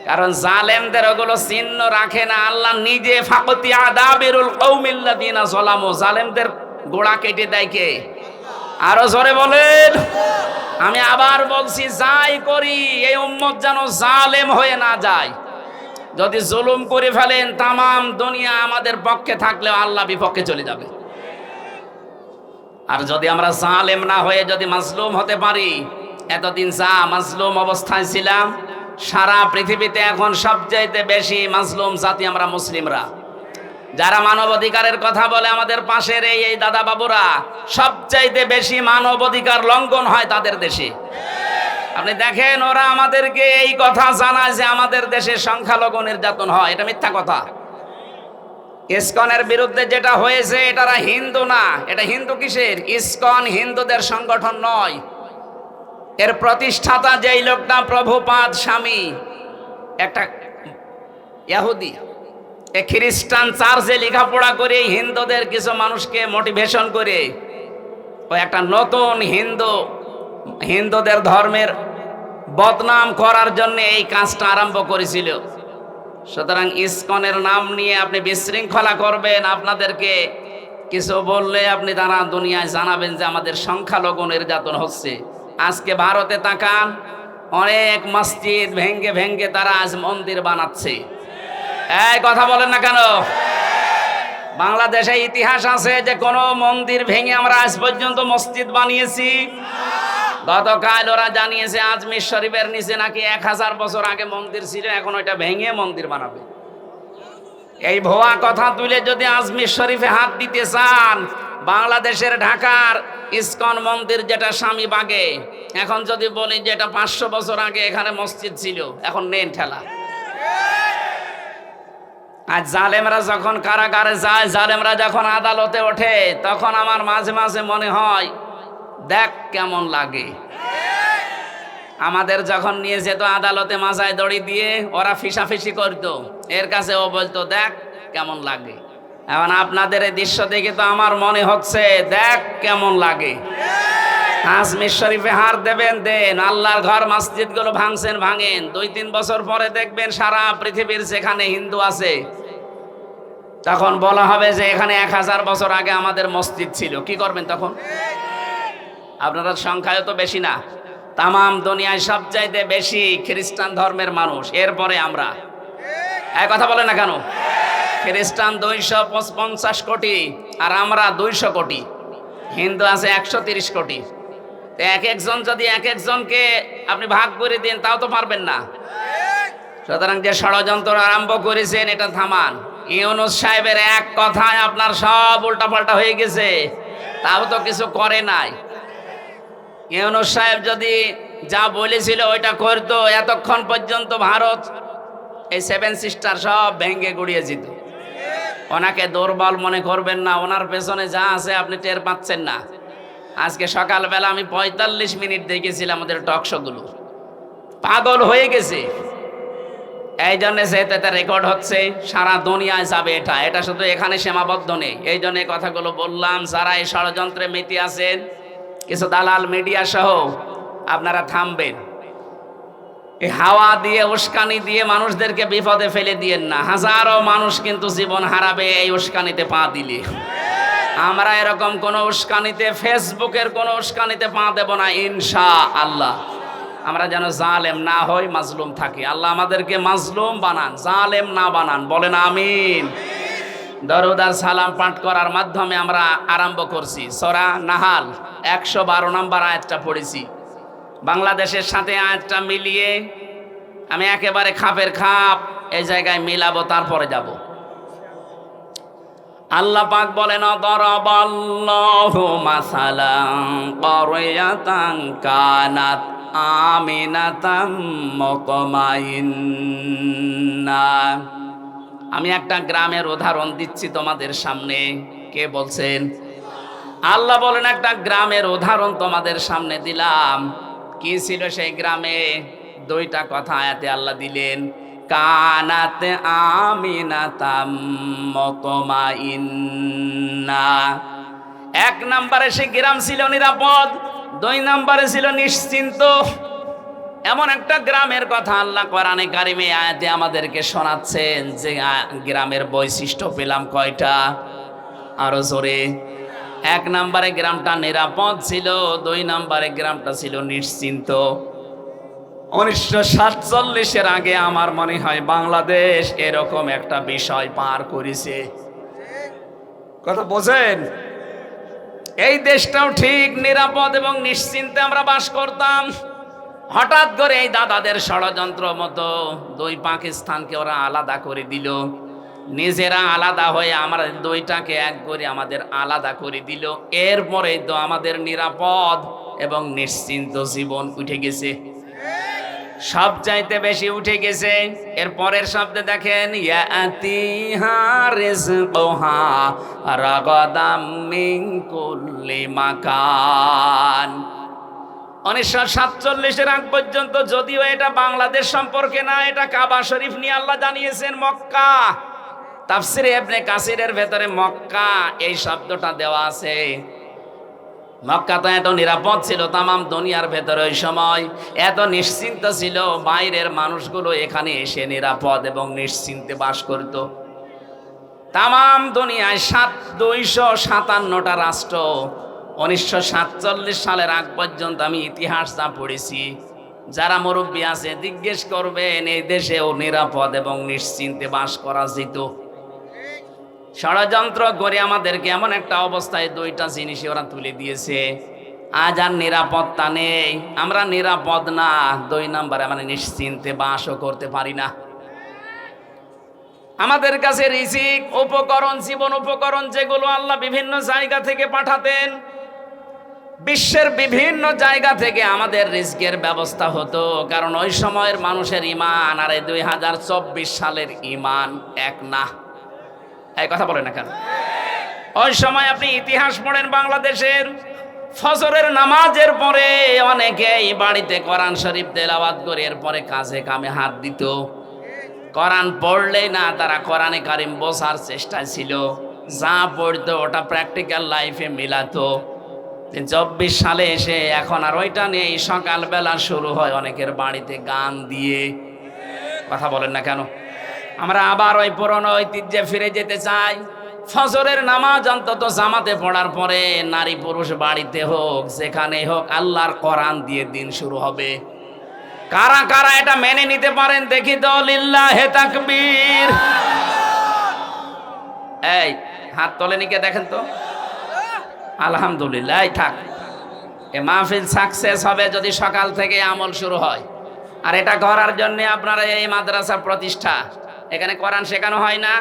কারণ জালেমদের ওগুলো চিহ্ন রাখে না। আল্লাহ নিজে ফাকতি আদাবিরুল কওমিল্লাযিনা যালামু, জালেমদের গোড়া কেটে দেয় কে? আরো জোরে বলেন। আমি আবার বলছি, যাই করি এই উম্মত যেন জালেম হয়ে না যায়। যদি জুলুম করে ফেলেন তামাম দুনিয়া আমাদের পক্ষে থাকলেও আল্লাহ বিপক্ষে চলে যাবে। আর যদি আমরা জালেম না হয়ে যদি মাজলুম হতে পারি, এতদিন যা মাজলুম অবস্থায় ছিলাম, সারা পৃথিবীতে এখন সবচাইতে বেশি মাজলুম জাতি আমরা মুসলিমরা। যারা মানবাধিকারের কথা বলে আমাদের পাশের এই দাদা বাবুরা, সবচাইতে বেশি মানবাধিকার লঙ্ঘন হয় তাদের দেশে। আপনি দেখেন ওরা আমাদেরকে এই কথা জানায় যে আমাদের দেশে সংখ্যালঘু নির্যাতন হয়, এটা মিথ্যা কথা। ইসকনের বিরুদ্ধে যেটা হয়েছে এটারা হিন্দু না, এটা হিন্দু কিসের? ইসকন হিন্দুদের সংগঠন নয়। এর প্রতিষ্ঠাতা যেই লোকটা প্রভুপাদ স্বামী, একটা ইহুদি, এ খ্রিস্টান চার্চে লেখাপড়া করে হিন্দুদের কিছু মানুষকে মোটিভেশন করে ও একটা নতুন হিন্দুদের ধর্মের বদনাম করার জন্য এই কাজটা আরম্ভ করেছিল। সুতরাং ইসকনের নাম নিয়ে আপনি বিশৃঙ্খলা করবেন, আপনাদেরকে কিছু বললে আপনি তারা দুনিয়ায় জানাবেন যে আমাদের সংখ্যালঘু নির্যাতন হচ্ছে। আজকে ভারতে তাকান, অনেক মসজিদ ভেঙ্গে ভেঙ্গে তারা আজ মন্দির বানাচ্ছে। এই কথা বলেন না কেন? বাংলাদেশে ইতিহাস আছে যে কোনো মন্দির ভেঙে আমরা আজ পর্যন্ত মসজিদ বানিয়েছি? গতকাল ওরা জানিয়েছে আজমির শরীফের নিচে নাকি 1000 বছর আগে মন্দির ছিল, এখন ওইটা ভেঙে মন্দির বানাবে। এই ভুয়া কথা তুলে যদি আজমির শরীফে হাত দিতে চান, বাংলাদেশের ঢাকার ইসকন মন্দির যেটা স্বামীবাগে, এখন যদি বলি যে এটা 500 বছর আগে এখানে মসজিদ ছিল, এখন নেন ঠেলা। আর জালেমরা যখন কারাগারে যায়, জালেমরা যখন আদালতে ওঠে, তখন আমার মাঝে মাঝে মনে হয় দেখ কেমন লাগে। আমাদের যখন নিয়ে যেত আদালতে মাজায় দড়ি দিয়ে, ওরা ফিসাফিসি করতো, এর কাছে ও বলতো দেখ কেমন লাগে। এখন আপনাদের এই দৃশ্য দেখে তো আমার মনে হচ্ছে দেখ কেমন লাগে। আজমির শরীফে হার দেবেন দেন, আল্লাহর ঘর মসজিদ গুলো ভাঙছেন ভাঙেন, 2-3 বছর পরে দেখবেন সারা পৃথিবীর যেখানে হিন্দু আছে, তখন বলা হবে যে এখানে 1000 বছর আগে আমাদের মসজিদ ছিল। কি করবেন তখন? আপনারা সংখ্যায় তো বেশি না, তামাম দুনিয়ায় সবচাইতে বেশি খ্রিস্টান ধর্মের মানুষ, এরপরে আমরা। এই কথা বলে না কেন? খ্রিস্টান 250 কোটি আর আমরা 200 কোটি, হিন্দু আছে 130 কোটি। এক একজন যদি এক একজনকে আপনি ভাগ করে দিন তাও তো পারবেন না। সুতরাং যে ষড়যন্ত্র আরম্ভ করেছেন এটা থামান। ইউনূস সাহেবের এক কথায় আপনার সব উল্টাপাল্টা হয়ে গেছে, তাও তো কিছু করে নাই। ইউনূস সাহেব যদি যা বলেছিল ওইটা করতো, এতক্ষণ পর্যন্ত ভারত এই 7 সিস্টার সব ভেঙে গুড়িয়ে যেত। ওনাকে দুর্বল মনে করবেন না, ওনার পেছনে যা আছে আপনি টের পাচ্ছেন না। আজকে সকালবেলা আমি 45 মিনিট দেখেছিলাম আমাদের টকশোগুলো, পাগল হয়ে গেছে। এই জন্য যেহেতু এটা রেকর্ড হচ্ছে, সারা দুনিয়ায় যাবে এটা, এটা শুধু এখানে সীমাবদ্ধ নেই। এই জন্য এই কথাগুলো বললাম। যারা এই ষড়যন্ত্রে মেতে আছেন, কিছু দালাল মিডিয়া সহ, আপনারা থামবেন। এই হাওয়া দিয়ে উস্কানি দিয়ে মানুষদেরকে বিপদে ফেলে দিয়েন না। হাজারো মানুষ কিন্তু জীবন হারাবে এই উস্কানিতে পা দিলে। আমরা এরকম কোন উস্কানিতে, ফেসবুকের কোন উস্কানিতে পা দেব না ইনশাআল্লাহ। আমরা যেন জালেম না হই, মাজলুম থাকি। আল্লাহ আমাদেরকে মাজলুম বানান, জালেম না বানান। বলেন আমিন। দরুদ আর সালাম পাঠ করার মাধ্যমে আমরা আরম্ভ করছি। সূরা নাহাল 112 নম্বর আয়াতটা পড়েছি। বাংলাদেশের সাথে আয়াতটা মিলিয়ে আমি একেবারে খাপের খাপ এই জায়গায় মিলাবো, তারপরে যাব। আল্লাহ পাক বলেন, দরাবাল্লাহু মাসালান ক্বরিয়াতান কানাত আমিনাতাম মুতমাইন্না। আমি একটা গ্রামের উদাহরণ দিচ্ছি তোমাদের সামনে। কে বলছেন? আল্লাহ বলেন একটা গ্রামের উদাহরণ তোমাদের সামনে দিলাম। কি ছিল সেই গ্রামে? 2টা কথা আয়াতে আল্লাহ দিলেন। কানাত আমিনাতাম মুতমাইন্না। 1 নম্বরে সেই গ্রাম ছিল নিরাপদ, 2 নম্বরে ছিল নিশ্চিন্ত। এমন একটা গ্রামের কথা আল্লাহ কোরআনে কারিমে আয়াতে আমাদেরকে শোনাচ্ছেন যে গ্রামের বৈশিষ্ট্য পেলাম কয়টা? আরো জোরে। 1 নম্বরে গ্রামটা নিরাপদ ছিল, 2 নম্বরে গ্রামটা ছিল নিশ্চিন্ত। 1947-এর আগে আমার মনে হয় বাংলাদেশ এরকম একটা বিষয় পার করেছে। কথা বোঝেন? এই দেশটাও ঠিক নিরাপদ এবং নিশ্চিন্তে আমরা বাস করতাম। হঠাৎ করে এই দাদাদের ষড়যন্ত্র মতো 2 পাকিস্তানকে ওরা আলাদা করে দিল, নিজেরা আলাদা হয়ে আমরা 2টাকে এক করে আমাদের আলাদা করে দিল। এরপরে তো আমাদের নিরাপদ এবং নিশ্চিন্ত জীবন উঠে গেছে, সব চাইতে বেশি উঠে গেছে। এর পরের শব্দে দেখেন, ইয়াতিহা রিজকুহা রাগাদাম মিন কুল্লি মাকান। 1947-এর আগ পর্যন্ত, যদিও এটা বাংলাদেশ সম্পর্কে না, এটা কাবা শরীফ নিয়ে আল্লাহ জানিয়েছেন মক্কা। তাফসিরে ইবনে কাসিরের ভেতরে মক্কা এই শব্দটা দেওয়া আছে। মক্কা তো এত নিরাপদ ছিল, তামাম দুনিয়ার ভেতরে ওই সময় এত নিশ্চিন্ত ছিল, বাইরের মানুষগুলো এখানে এসে নিরাপদ এবং নিশ্চিন্তে বাস করত। তামাম দুনিয়ায় 257টা রাষ্ট্র, 1947 সালের আগ পর্যন্ত আমি ইতিহাস যা পড়েছি, যারা মুরব্বী আছে জিজ্ঞেস করবেন এই দেশেও নিরাপদ এবং নিশ্চিন্তে বাস করা যেত। ষড়যন্ত্র করে আমাদেরকে এমন একটা অবস্থায় দুইটা জিনিসই ওরা তুলে দিয়েছে। আজ আর নিরাপত্তা নেই, আমরা নিরাপদ না। 2 নম্বরে আমরা নিশ্চিন্তে বাসও করতে পারি না। আমাদের কাছে রিজিক, উপকরণ, জীবন উপকরণ যেগুলো আল্লাহ বিভিন্ন জায়গা থেকে পাঠাতেন, বিশ্বের বিভিন্ন জায়গা থেকে আমাদের রিজিকের ব্যবস্থা হতো। কারণ ওই সময়ের মানুষের ঈমান আর এই 2024 সালের ঈমান এক না। এই কথা বলে না কেন? ওই সময় আপনি ইতিহাস পড়েন, বাংলাদেশের ফজরের নামাজের পরে অনেকেই বাড়িতে কোরআন শরীফ তেলাওয়াত করে এরপরে কাজে কামে হাত দিত। কোরআন পড়লেই না, তারা কোরআনে কারিম বোঝার চেষ্টায় ছিল, যা পড়তো ওটা প্র্যাকটিক্যাল লাইফে মিলাতো। 24 সালে এসে এখন আর ওইটা নেই। সকালবেলা শুরু হয় অনেকের বাড়িতে গান দিয়ে। কথা বলেন না কেন? আমরা আবার ওই পুরনো ঐতিহ্যে ফিরে যেতে চাই। ফজরের নামাজ অন্তত জামাতে পড়ার পরে নারী পুরুষ বাড়িতে হোক যেখানে হোক আল্লাহর কোরআন দিয়ে দিন শুরু হবে। কারা কারা এটা মেনে নিতে পারেন দেখি তো? লিল্লাহে তাকবীর। এই হাত তোলেনি কে দেখেন তো? আলহামদুলিল্লাহ। থাক, এ মাহফিল সাকসেস হবে যদি সকাল থেকে আমল শুরু হয়। আর এটা করার জন্য আপনারা এই মাদ্রাসা প্রতিষ্ঠা, এখানে কোরআন শেখানো হয় না।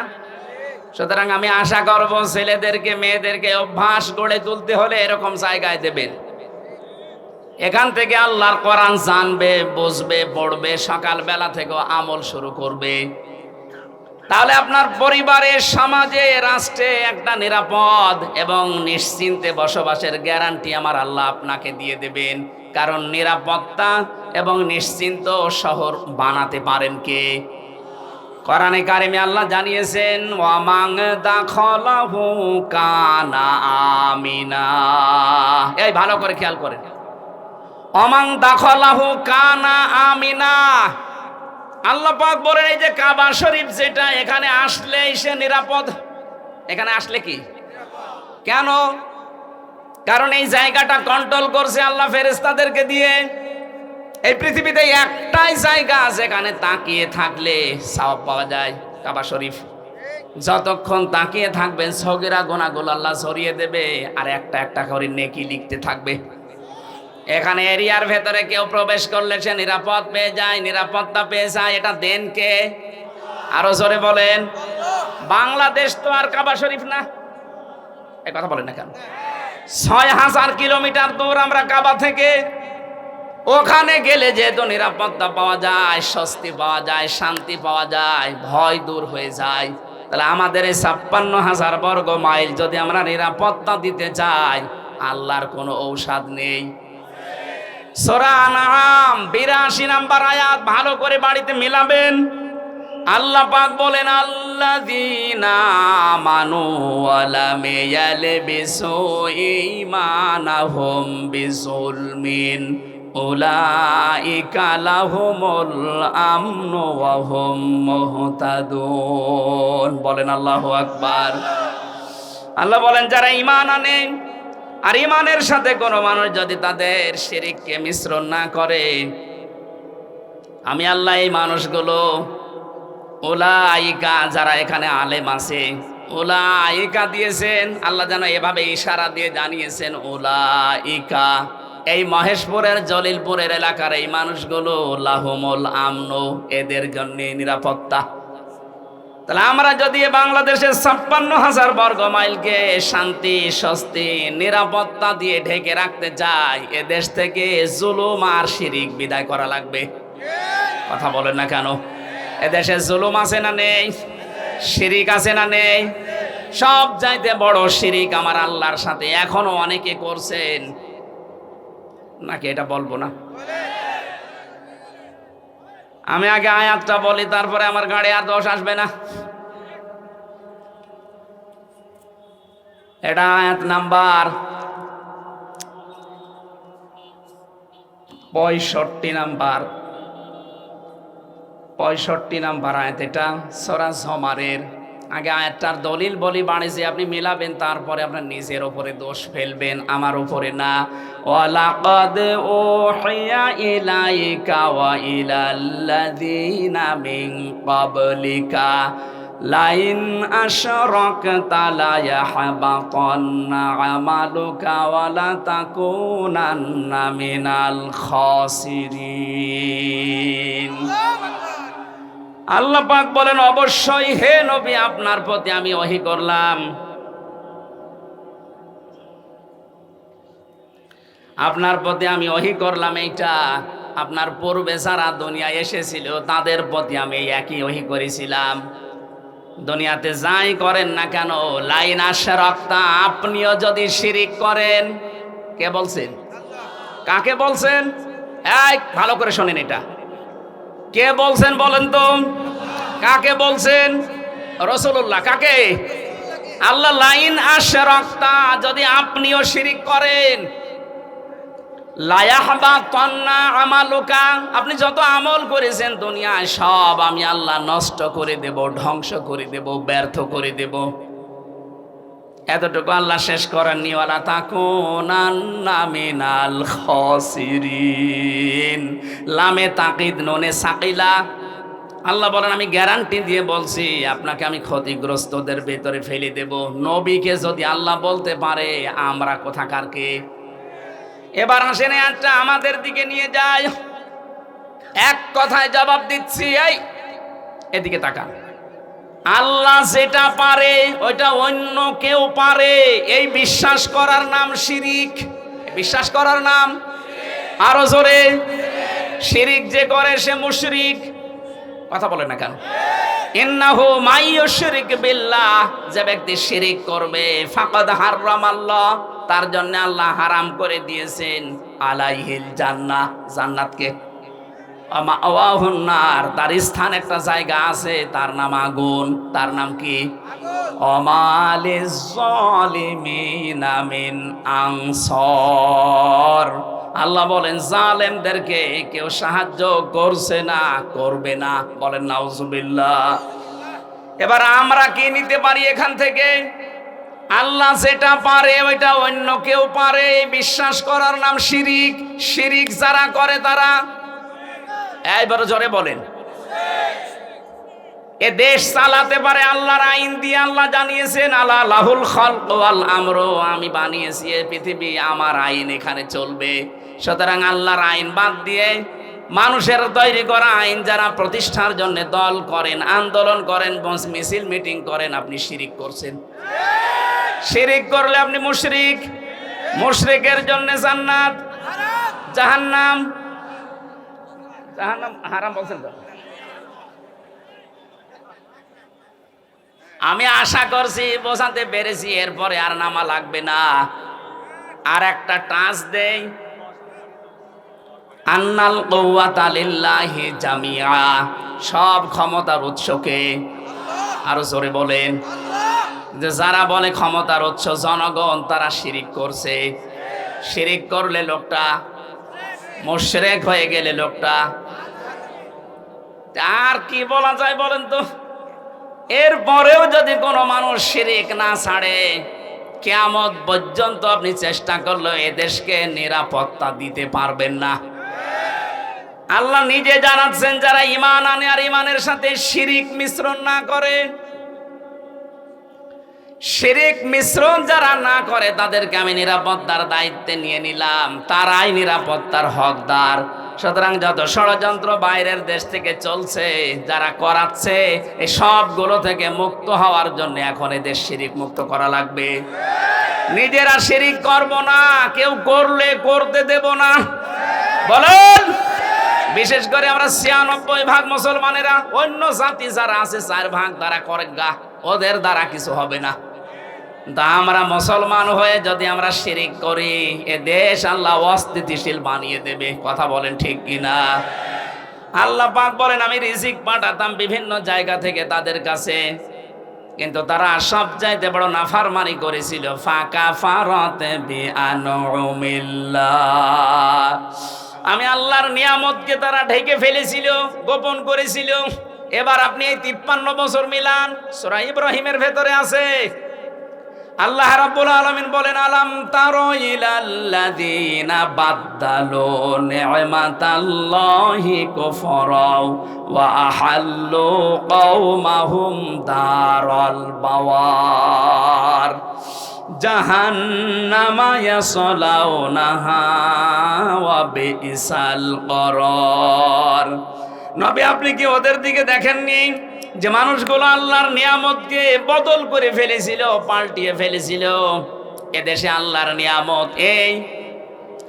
সুতরাং আমি আশা করব ছেলেদেরকে মেয়েদেরকে অভ্যাস গড়ে তুলতে হলে এরকম জায়গায় দেবেন। এখান থেকে আল্লাহর কোরআন জানবে, বুঝবে, পড়বে, সকালবেলা থেকে আমল শুরু করবে। তাহলে আপনার পরিবারে, সমাজে, রাষ্ট্রে একটা নিরাপদ এবং নিশ্চিন্তে বসবাসের গ্যারান্টি আমার আল্লাহ আপনাকে দিয়ে দেবেন। কারণ নিরাপত্তা এবং নিশ্চিন্ত শহর বানাতে পারেন কে? কোরআনে কারিমে আল্লাহ জানিয়েছেন, ওয়ামাং দাখালাহু কানা আমিনা। এই ভালো করে খেয়াল করেন, ওয়ামাং দাখালাহু কানা আমিনা। আল্লাহ পাক বলেন এই যে কাবা শরীফ যেটা, এখানে আসলেই সে নিরাপদ। এখানে আসলে কি? কেন? কারণ এই জায়গাটা কন্ট্রোল করছে আল্লাহ ফেরেশতাদেরকে দিয়ে। এই পৃথিবীতে একটাই জায়গা যেখানে তাকিয়ে থাকলে সওয়াব পাওয়া যায়, কাবা শরীফ। যতক্ষণ তাকিয়ে থাকবেন সগীরা গুনাহগুলো আল্লাহ সরিয়ে দেবে, আর একটা একটা করে নেকি লিখতে থাকবে। এখানে এরিয়ার ভেতরে কেউ প্রবেশ করলে সে নিরাপদ পেয়ে যায়, নিরাপত্তা পেয়ে যায়। এটা দেন কে? আরো জোরে বলেন। বাংলাদেশ তো আর কাবা শরীফ না। এই কথা বলেন না কেন? 6000 কিলোমিটার দূর আমরা কাবা থেকে। ওখানে গেলে যেহেতু নিরাপত্তা পাওয়া যায়, স্বস্তি পাওয়া যায়, শান্তি পাওয়া যায়, ভয় দূর হয়ে যায়। তাহলে আমাদের এই 56,000 বর্গ মাইল যদি আমরা নিরাপত্তা দিতে চাই, আল্লাহর কোনো ঔষধ নেই। সূরা আনআম 82 নম্বর আয়াত ভালো করে বাড়িতে মিলাবেন। আল্লাহ পাক বলেন, আল্লাযীনা আমানু ওয়া লাম ইয়ালবিসু ঈমানাহুম বিযুলমিন উলাইকা লাহুমুল আমনু ওয়া হুম মুহতাদুন। বলেন আল্লাহু আকবার। আল্লাহ বলেন যারা ঈমান আনে আর ঈমানের সাথে কোনো মানুষ যদি তাদের শিরককে মিশ্রণ না করে, আমি আল্লাহ এই মানুষগুলো, উলাইকা যারা এখানে আলেম আছে, উলাইকা দিয়েছেন আল্লাহ যেন এভাবে ইশারা দিয়ে জানিয়েছেন, উলাইকা এই মহেশপুরের জলিলপুরের এলাকার এই মানুষগুলো লাহুমুল আমনু, এদের জন্য নিরাপত্তা। তাহলে আমরা যদি বাংলাদেশের 56,000 বর্গ মাইলকে শান্তি, স্বস্তি, নিরাপত্তা দিয়ে ঢেকে রাখতে চাই, এ দেশ থেকে জুলুম আর শিরিক বিদায় করা লাগবে। কথা বলেন না কেন? এদেশে জুলুম আছে না নেই? শিরিক আছে না নেই? সব চাইতে বড় শিরিক আমার আল্লাহর সাথে এখনো অনেকে করছেন। নাকি এটা বলবো না? আমি আগে আয়াতটা বলি, তারপরে আমার গাড়ি আর দোষ আসবে না। এটা আয়াত নাম্বার 65 নাম্বার আয়াত। এটা সূরা জমারের আগে আয়াতটার দলিল বলি বাড়িছে, আপনি মিলাবেন, তারপরে আপনার নিজের ওপরে দোষ ফেলবেন, আমার উপরে না। ওয়ালাকাদ উহিয়া ইলাইকা ওয়া ইলাল্লাযীনা মিন ক্বাবলিকা লাইন আশরাকতা লা ইয়াহবাতান্না আমালুকা ওয়া লা তাকুনান্না মিনাল খাসিরিন। আল্লাহ পাক বলেন, অবশ্যই হে নবী, আপনার প্রতি আমি ওহী করলাম, আপনার প্রতি আমি ওহী করলাম। এইটা আপনার পূর্বে যারা দুনিয়ায় এসেছিল তাদের প্রতি আমি একই ওহী করেছিলাম। দুনিয়াতে যাই করেন না কেন, লাইন আশরাকতা, আপনিও যদি শিরিক করেন, কে বলছেন? কাকে বলছেন? এই ভালো করে শোনেন, এটা কে বলছেন বলেন তো? কাকে বলছেন? রাসূলুল্লাহ। কাকে? আল্লাহ। লাইন আশরাকতা, যদি আপনিও শিরিক করেন, লা ইয়াহবাতান্না আমালুকা, আপনি যত আমল করেছেন দুনিয়ায় সব আমি আল্লাহ নষ্ট করে দেব, ধ্বংস করে দেব, ব্যর্থ করে দেব। এতটুকু আল্লাহ শেষ করেননি, ওয়ালা তাকুনান্না মিনাল খাসিরিন। লামে তাকিদ নুনে সাকিলা। আল্লাহ বলেন, আমি গ্যারান্টি দিয়ে বলছি, আপনাকে আমি ক্ষতিগ্রস্তদের ভেতরে ফেলে দেব। নবীকে যদি আল্লাহ বলতে পারে, আমরা কোথাকার কে? এবার আসেন, একটা আমাদের দিকে নিয়ে যায়। এক কথায় জবাব দিচ্ছি, এই এদিকে তাকান। আল্লাহ যেটা পারে ওইটা অন্য কেউ পারে, এই বিশ্বাস করার নাম শিরিক। বিশ্বাস করার নাম, আরো জোরে, শিরিক যে করে সে মুশরিক। কথা বলে না কেন? ইন্নাহু মাইয়ুশরিক বিল্লাহ, যে ব্যক্তি শিরিক করবে, ফাকাদ হারামাল্লাহ, তার জন্য আল্লাহ হারাম করে দিয়েছেন আলাইহিল জান্নাহ, জান্নাতকে। মাওয়াহুন নার, তার স্থান একটা জায়গা আছে, তার নাম আগুন। তার নাম কি? ওমালিজ জালিমিনা মিন আনসার। আল্লাহ বলেন, জালেমদেরকে কেউ সাহায্য করছে না, করবে না। বলেন নাউজুবিল্লাহ। এবার আমরা কি নিতে পারি এখান থেকে? আল্লাহ যেটা পারে ওইটা অন্য কেউ পারে, বিশ্বাস করার নাম শিরিক। শিরিক যারা করে তারা, এইবার জোরে বলেন, এ দেশ চালাতে পারে আল্লাহর আইন দিয়ে। আল্লাহ জানিয়েছেন, আলা লাহুল খালকু ওয়াল আমরু, আমি বানিয়েছি এই পৃথিবী, আমার আইন এখানে চলবে। সুতরাং আল্লাহর আইন বাদ দিয়ে মানুষের তৈরি করা আইন যারা প্রতিষ্ঠার জন্য দল করেন, আন্দোলন করেন, মিছিল মিটিং করেন, আপনি শিরিক করছেন। শিরিক করলে আপনি মুশরিক। মুশরিকের জন্য জান্নাত, জাহান্নাম। জাহান্নাম হারাম বলছেন তো? আমি আশা করছি বোঝাতে পেরেছি, এরপরে আর নামা লাগবে না। আর একটা টাচ দেই, আন্নাল কুওয়াতা লিল্লাহি জামিআ, সব ক্ষমতার উৎসকে। আরো জোরে বলেন, যে যারা বলে ক্ষমতার উৎস জনগণ, তারা শিরিক করছে। শিরিক করলে লোকটা মুশরিক হয়ে গেলে লোকটা, আর কি বলা যায় বলেন তো? এরপরেও যদি কোনো মানুষ শিরিক না ছাড়ে, কিয়ামত পর্যন্ত আপনি চেষ্টা করলে এদেশকে নিরাপত্তা দিতে পারবেন না। আল্লাহ নিজে জানাচ্ছেন, যারা ঈমান আনে আর ঈমানের সাথে শিরিক মিশ্রণ না করে, শিরিক মিশ্রণ যারা না করে, তাদেরকে আমি নিরাপত্তার দায়িত্বে নিয়ে নিলাম, তারাই নিরাপত্তার হকদার। সুতরাং যত ষড়যন্ত্র বাইরের দেশ থেকে চলছে, যারা করাচ্ছে, এই সবগুলো থেকে মুক্ত হওয়ার জন্য এখন এদের শিরিক মুক্ত করা লাগবে। নিজেরা শিরিক করব না, কেউ করলে করতে দেব না। বলেন, বিশেষ করে আমরা ৯৬% মুসলমানেরা, অন্য জাতি যারা আছে ৪% তারা করে গা, ওদের দ্বারা কিছু হবে না। তা আমরা মুসলমান হয়ে যদি আমরা শিরিক করি, এ দেশ আল্লাহ অস্থিতিশীল বানিয়ে দেবে। কথা বলেন ঠিক কিনা? আল্লাহ পাক বলেন, আমি রিজিক পাঠাতাম বিভিন্ন জায়গা থেকে তাদের কাছে, কিন্তু তারা সব চাইতে বড় নাফরমানি করেছিল। ফাকাফারাত বিআনউমিল্লাহ, আমি আল্লাহর নিয়ামতকে তারা ঢেকে ফেলেছিল, গোপন করেছিল। এবার আপনি এই 53 বছর মিলান, সূরা ইব্রাহিমের ভেতরে আছে। আল্লাহ রাব্বুল আলামিন বলেন, আলাম তারা ইলাল্লাযীনা বাদদালু নি'মাতাল্লাহি কুফরা ওয়া আহাল্লু কওমাহুম দারাল বাওয়ার জাহান্নামা ইয়াসলাউনাহা ওয়া বিইসাল করার। নবী, আপনি কি ওদের দিকে দেখেননি যে মানুষগুলো আল্লাহর নিয়ামতকে বদল করে ফেলেছিল, পাল্টিয়ে ফেলেছিল? এদেশে আল্লাহর নিয়ামত এই,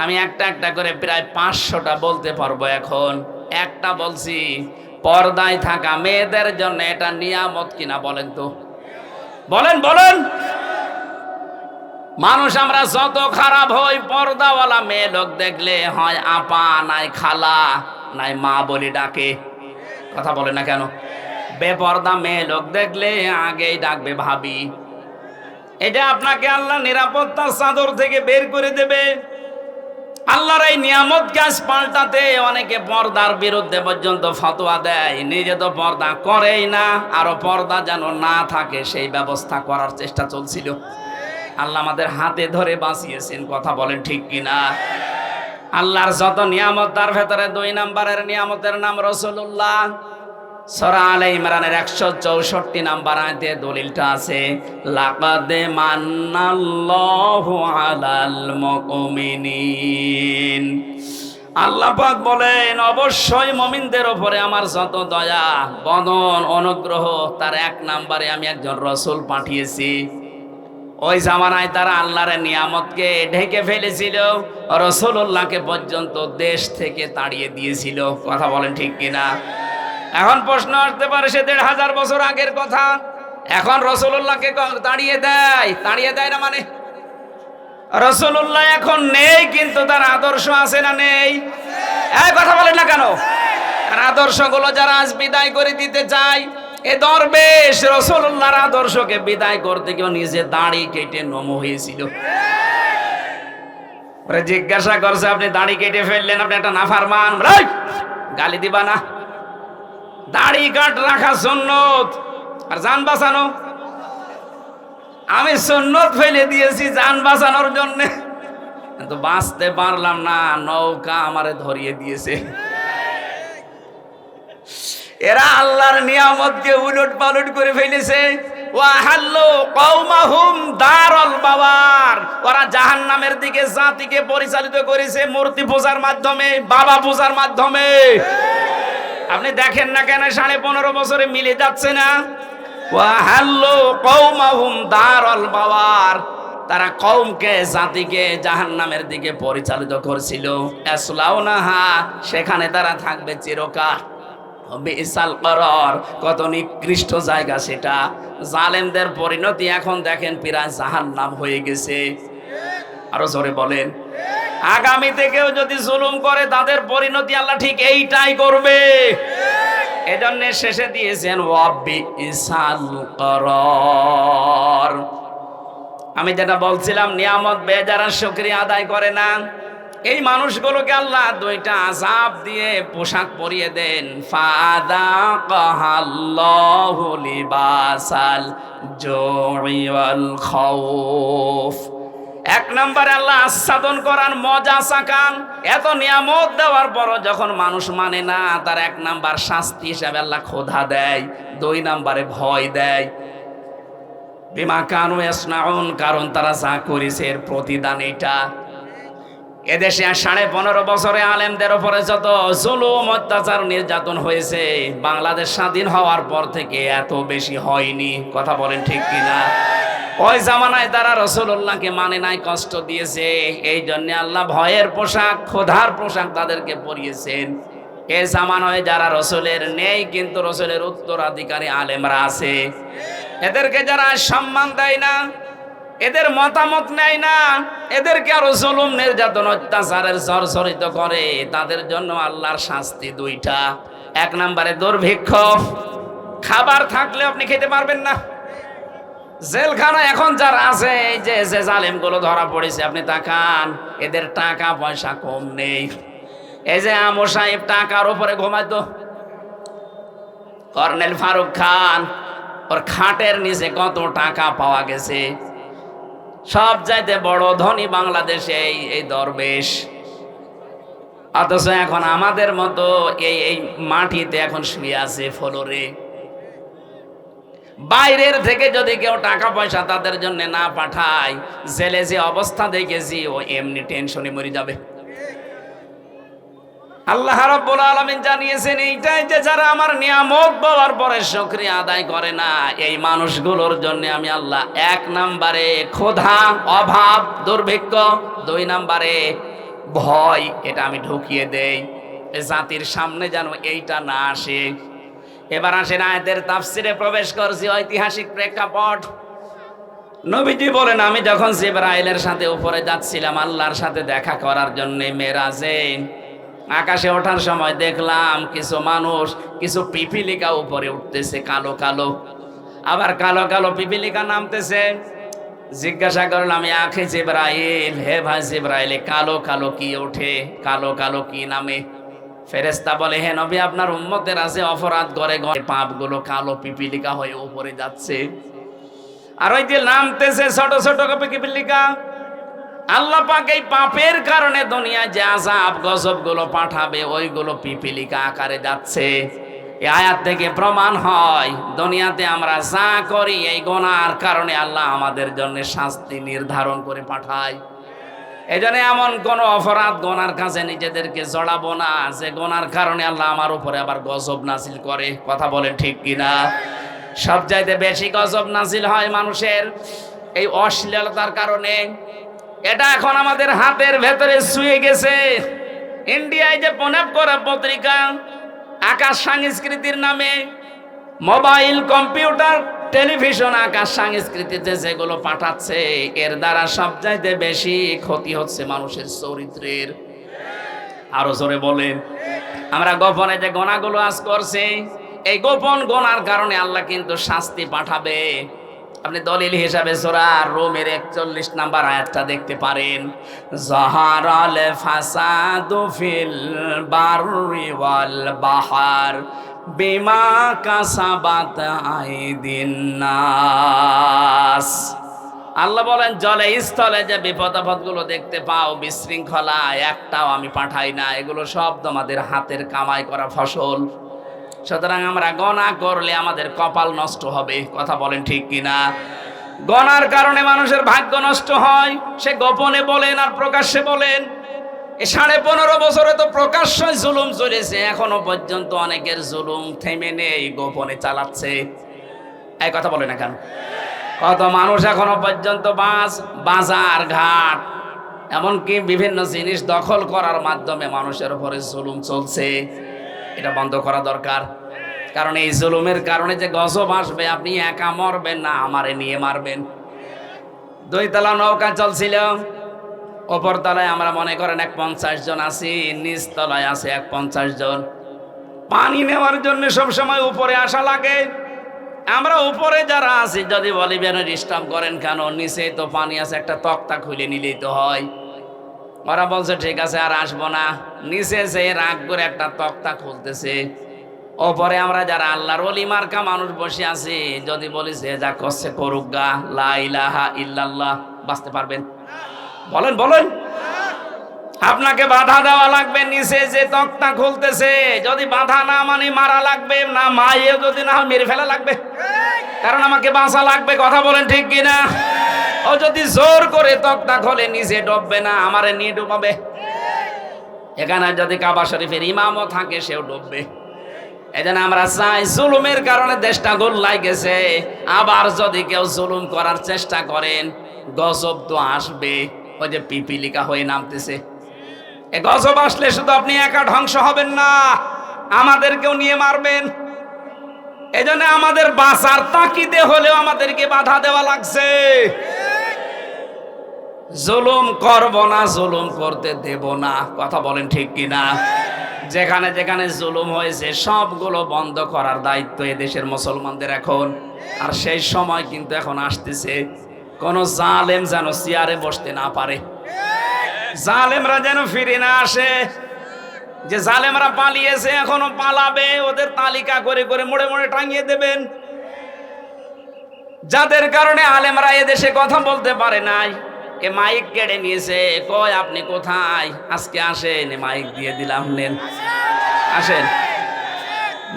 আমি একটা একটা করে প্রায় 500টা বলতে পারবো। এখন একটা বলছি, পর্দায় থাকা মেয়েদের জন্য এটা নিয়ামত কিনা বলেন তো, বলেন বলেন। মানুষ আমরা যত খারাপ হই, পর্দাওয়ালা মেয়ে লোক দেখলে হয় আপা, নাই খালা, নাই মা বলে ডাকে। কথা বলে না কেন? বেপর্দা মেয়ে লোক দেখলে আগেই ডাকবে ভাবি। এটা আপনাকে আল্লাহ নিরাপত্তার চাদর থেকে বের করে দেবে। আল্লাহর এই নিয়ামত গাছ পাল্টাতে অনেকে পর্দার বিরুদ্ধে পর্যন্ত ফতোয়া দেয়, নিজে তো পর্দা করেই না, আরো পর্দা যেন না থাকে সেই ব্যবস্থা করার চেষ্টা চলছিল। আল্লাহ আমাদের হাতে ধরে বাঁচিয়েছেন। কথা বলেন ঠিক কিনা? আল্লাহর যত নিয়ামত, তার ভেতরে 2 নম্বরের নিয়ামতের নাম রাসূলুল্লাহ। সূরা আলে ইমরানের 164 নম্বর আয়াতে দলিলটা আছে, লাকাদ মান্নাল্লাহু আলাল মুমিনিন। আল্লাহ পাক বলেন, অবশ্যই মুমিনদের উপরে আমার যত দয়া, বদন, অনুগ্রহ, তার 1 নম্বরে আমি একজন রাসূল পাঠিয়েছি। ওই জামানায় তারা আল্লাহর নিয়ামতকে ঢেকে ফেলেছিল, রাসূলুল্লাহকে পর্যন্ত দেশ থেকে তাড়িয়ে দিয়েছিল। কথা বলেন ঠিক কিনা? এখন প্রশ্ন আসতে পারে, সে 1500 বছর আগের কথা, এখন রাসূলুল্লাহকে তাড়িয়ে দেয়? তাড়িয়ে দেয় না মানে, রাসূলুল্লাহ এখন নেই, কিন্তু তার আদর্শ আছে না নেই? এই কথা বলেন না কেন? আর আদর্শগুলো যারা আজ বিদায় করে দিতে চায়, এ দরবেশ রাসূলুল্লাহর আদর্শকে বিদায় করতে গিয়ে নিজে দাড়ি কেটে নম হয়েছিল। ওরা জিজ্ঞাসা করছে, আপনি দাড়ি কেটে ফেললেন, আপনি একটা নাফরমান, গালি দিবা না? দাড়ি কাট রাখা সুন্নত, আর জান বাঁচানো। আমি সুন্নত ফেলে দিয়েছি জান বাঁচানোর জন্য, কিন্তু বাঁচতে পারলাম না, নৌকা আমারে ধরিয়ে দিয়েছে। এরা আল্লাহর নিয়ামতকে উলট পালট করে ফেলেছে। ওয়াহাল্লু কওমাহুম দারাল বাওয়ার, ওরা জাহান্নামের দিকে জাতিকে পরিচালিত করেছে মূর্তি পূজার মাধ্যমে, বাবা পূজার মাধ্যমে। আপনি দেখেন না কেন 15.5 বছরে মিলে যাচ্ছে না? ওয়াহাল্লু কওমাহুম দারাল বাওয়ার, তারা কওমকে, জাতিকে জাহান্নামের দিকে পরিচালিত করছিল। ইয়াসলাউনাহা, সেখানে তারা থাকবে চিরকাল। বিইসাল করার, কত নিকৃষ্ট জায়গা সেটা। জালেমদের পরিণতি এখন দেখেন প্রায় জাহান্নাম হয়ে গেছে। আরো জোরে বলেন। আগামীতে কেউ যদি জুলুম করে, তাদের পরিণতি আল্লাহ ঠিক এইটাই করবে। এজন্য শেষে দিয়েছেন ওয়াবিইসাল করার। আমি যেটা বলছিলাম, নিয়ামত বেজারা শুকরিয়া আদায় করে না, এই মানুষগুলোকে আল্লাহ 2টা আযাব দিয়ে পোশাক পরিয়ে দেন। ফাযাকাহাল্লাহু লিবাসাল জুই ওয়াল খাউফ। 1 নম্বরে আল্লাহ আস্বাদন করান, মজা চাকান। এত নিয়ামত দেওয়ার পরও যখন মানুষ মানে না, তার 1 নাম্বার শাস্তি হিসাবে আল্লাহ ক্ষুধা দেয়, 2 নম্বরে ভয় দেয়। বিমা কানু ইয়াসনাউন, কারণ তারা যা করেছে এর প্রতিদান এটা। এদেশে 15.5 বছরে আলেমদের উপরে যত জুলুম, অত্যাচার, নির্যাতন হয়েছে, বাংলাদেশ স্বাধীন হওয়ার পর থেকে এত বেশি হয়নি। কথা বলেন ঠিক কিনা? ওই জামানায় তারা রাসূলুল্লাহকে মানে নাই, কষ্ট দিয়েছে। এই জন্য আল্লাহ ভয়ের পোশাক, ক্ষুধার পোশাক তাদেরকে পরিয়েছেন। এই জামানায় যারা রাসূলের নেই, কিন্তু রাসূলের উত্তরাধিকারী আলেমরা আছে, এদেরকে যারা সম্মান দেয় না, এদের মতামত নেয় না, এদেরকে আরো জুলুম, নির্যাতন, অত্যাচারের জর্জরিত করে, তাদের জন্য আল্লাহর শাস্তি 2টা। 1 নম্বরে দুর্ভিক্ষ, খাবার থাকলে আপনি খেতে পারবেন না। জেলখানা এখন যারা আছে, এই যে জালেমগুলো ধরা পড়েছে, আপনি তাকান, এদের টাকা পয়সা কম নেই। এই যে আমর সাহেব টাকার উপরে ঘুমাইতো, কর্নেল ফারুক খান, ওর খাটের নিচে কত টাকা পাওয়া গেছে। সব চাইতে বড় ধনী বাংলাদেশে এই দরবেশ। অথচ এখন আমাদের মতো এই মাটিতে এখন শুয়ে আছে ফ্লোরে। বাইরের থেকে যদি কেউ টাকা পয়সা তাদের জন্য না পাঠায়, জেলে যে অবস্থা দেখেছি, ও এমনি টেনশনে মরে যাবে। আল্লাহ রাব্বুল আলামিন জানিয়েছেন এইটাই, যে যারা আমার নিয়ামত পাওয়ার পরে শুকরিয়া আদায় করে না, এই মানুষগুলোর জন্য আমি আল্লাহ 1 নম্বরে ক্ষুধা, অভাব, দুর্ভিক্ষ, 2 নম্বরে ভয়, এটা আমি ঢুকিয়ে দেই। এই জাতির সামনে যেন এইটা না আসে। এবার আসেন আয়াতের তাফসিরে প্রবেশ করছি, ঐতিহাসিক প্রেক্ষাপট। নবীজি বলেন, আমি যখন জিবরাইলের সাথে উপরে যাচ্ছিলাম আল্লাহর সাথে দেখা করার জন্য মেরাজে, আকাশে ওঠার সময় দেখলাম কিছু মানুষ, কিছু পিপিলিকা উপরে উঠতেছে কালো কালো, আবার কালো কালো পিপিলিকা নামতেছে। জিজ্ঞাসা করলাম, আমি আখে জিবরাইল, হে ভাই জিবরাইল, কালো কালো কি ওঠে, কালো কালো কি নামে? ফেরেশতা বলে, হে নবী, আপনার উম্মতের আছে অপরাধ করে পাপগুলো কালো পিপিলিকা হয়ে উপরে যাচ্ছে, আর ওই যে নামতেছে ছোট ছোট পিপিলিকা। আল্লাহ পাক এই পাপের কারণে দুনিয়ায় যে আযাব গজব গুলো পাঠাবে, ওইগুলো পিপিলিকা আকারে যাচ্ছে। এই আয়াত থেকে প্রমাণ হয়, দুনিয়াতে আমরা যা করি এই গুনার কারণে আল্লাহ আমাদের জন্য শাস্তি নির্ধারণ করে পাঠায়। এই জন্য এমন কোন অপরাধ গুনার কাছে নিজেদেরকে জড়াবো না, যে গুনার কারণে আল্লাহ আমার উপরে আবার গজব নাজিল করে। কথা বলেন ঠিক কিনা? সবচাইতে বেশি গজব নাজিল হয় মানুষের এই অশ্লীলতার কারণে। এটা এখন আমাদের হাতের ভেতরে শুয়ে গেছে। ইন্ডিয়ায় যে প্রণব করা পত্রিকা আকাশ সংস্কৃতির নামে, মোবাইল, কম্পিউটার, টেলিভিশন আকাশ সংস্কৃতিতে যেগুলো পাঠাচ্ছে, এর দ্বারা সবচাইতে বেশি ক্ষতি হচ্ছে মানুষের চরিত্রের। আরো জোরে বলেন। আমরা গোপনে যে গোনাগুলো আজ করছি, এই গোপন গোনার কারণে আল্লাহ কিন্তু শাস্তি পাঠাবে। আপনি দলিল হিসাবে সূরা রুমের 41 নম্বর আয়াতটা দেখতে পারেন। যাহারাল ফাসাদু ফিল বাররি ওয়াল বাহার বিমা কাসাবাত আইদিন নাস। আল্লাহ বলেন, জলে স্থলে যে বিপদ আপদগুলো দেখতে পাও, বিশৃঙ্খলা, একটাও আমি পাঠাই না, এগুলো সব তোমাদের হাতের কামাই করা ফসল। সুতরাং আমরা গোনা করলে আমাদের কপাল নষ্ট হবে। কথা বলেন ঠিক কিনা? গোনার কারণে মানুষের ভাগ্য নষ্ট হয়, সে গোপনে বলেন আর প্রকাশ্যে বলেন। এই 15.5 বছরে তো প্রকাশ্যে জুলুম চলেছে, এখনো পর্যন্ত অনেকের জুলুম থেমে নেই, গোপনে চালাচ্ছে। এই কথা বলে না কেন? কত মানুষ এখনো পর্যন্ত বাজার ঘাট, এমনকি বিভিন্ন জিনিস দখল করার মাধ্যমে মানুষের উপরে জুলুম চলছে। এটা বন্ধ করা দরকার। কারণ এই জুলুমের কারণে যে গজব আসবে, আপনি একা মরবেন না, আমারে নিয়ে মারবেন। 2 তলা নৌকা চলছিল, ওপর তলায় আমরা মনে করেন 50 জন আছি, নিচ তলায় আছে 50 জন। পানি নেওয়ার জন্য সবসময় উপরে আসা লাগে। আমরা উপরে যারা আছি যদি বলি বেন ডিস্টার্ব করেন কেন, নিচে তো পানি আছে, একটা তক্তা খুলে নিলেই তো হয়। ওরা বলছে ঠিক আছে, আর আসবো না। নিচে যে রাগ করে একটা তক্তা খুলতেছে, ওপরে আমরা যারা আল্লাহর ওলি মার্কা মানুষ বসে আছি, যদি বলি যে যা করছে করুক গা, লা ইলাহা ইল্লাল্লাহ, বাঁচতে পারবেন? বলেন বলেন। আপনাকে বাধা দেওয়া লাগবে, নিচে যে তক্তা খুলতেছে যদি বাধা না মানে মারা লাগবে, না মায়ে যদি না মেরে ফেলা লাগবে, কারণ আমাকে বাঁচা লাগবে। কথা বলেন ঠিক কিনা? ও যদি জোর করে তক্তা খোলে, নিচে ডুববে না, আমারে নিয়ে ডুবাবে। এখানে যদি কাবা শরীফের ইমামও থাকে, সেও ডুববে। এজন্য আমরা চাই, জুলুমের কারণে দেশটা গোল্লায় গেছে, আবার যদি কেউ জুলুম করার চেষ্টা করেন, গজব তো আসবে। ওই যে পিপিলিকা হয়ে নামতেছে, এ গজব আসলে শুধু আপনি একা ধ্বংস হবেন না, আমাদেরকেও নিয়ে মারবেন। এজন্য আমাদের বাঁচার তাকিদে হলেও আমাদেরকে বাধা দেওয়া লাগছে। জুলুম করব না, জুলুম করতে দেব না। কথা বলেন ঠিক কিনা? যেখানে যেখানে জুলুম হয়েছে সবগুলো বন্ধ করার দায়িত্ব এদেশের মুসলমানদের এখন। আর সেই সময় কিন্তু এখন আসতেছে, কোন জালেম যেন চেয়ারে বসতে না পারে, জালেমরা যেন ফিরে না আসে। যে জালেমরা পালিয়েছে এখনো পালাবে, ওদের তালিকা করে করে মোড়ে মোড়ে টাঙিয়ে দেবেন। যাদের কারণে আলেমরা এদেশে কথা বলতে পারে নাই, এ মাইক কেড়ে নিয়েছে, কয় আপনি কোথায়, আজকে আসেন, মাইক দিয়ে দিলাম, নেন আসেন,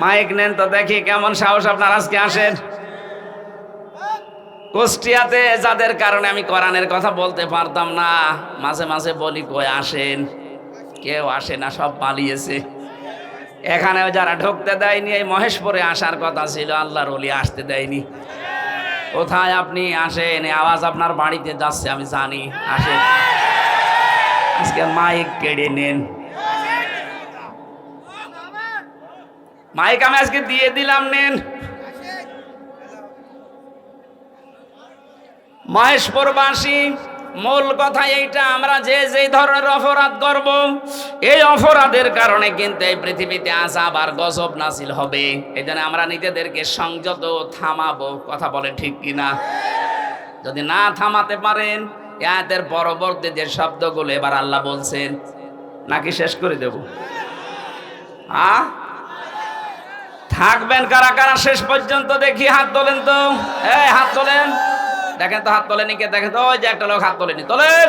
মাইক নেন তো দেখি কেমন সাহস আপনার, আজকে আসেন। কুষ্টিয়াতে যাদের কারণে আমি কোরআনের কথা বলতে পারতাম না, মাঝে মাঝে বলি কই আসেন, কেউ আসে না, সব পালিয়েছে। এখানেও যারা ঢুকতে দেয়নি, এই মহেশপুরে আসার কথা ছিল, আল্লাহর ওলি আসতে দেয়নি। কোথায় আপনি, আসেন, এই আওয়াজ আপনার বাড়িতে যাচ্ছে আমি জানি, আসেন। আজকে মাইক কেড়ে নেন, মাইক আমি আজকে দিয়ে দিলাম, নেন। মহেশপুরবাসী, মূল কথা এইটা, আমরা যে যে ধরনের অপরাধ করব, এই অপরাধের কারণে কিন্তু এই পৃথিবীতে আযাব আর গজব নাজিল হবে। এই জন্য আমরা নিজেদেরকে সংযত থামাবো। কথা বলেন ঠিক কিনা? যদি না থামাতে পারেন, আয়াতের পরবর্তী যে শব্দগুলো এবার আল্লাহ বলছেন, নাকি শেষ করে দেব? থাকবেন কারা কারা শেষ পর্যন্ত? দেখি হাত তোলেন তো, এই হাত তোলেন, দেখেন তো হাত তোলেনি কে, দেখেন তো, ওই যে একটা লোক হাত তোলেনি, তোলেন।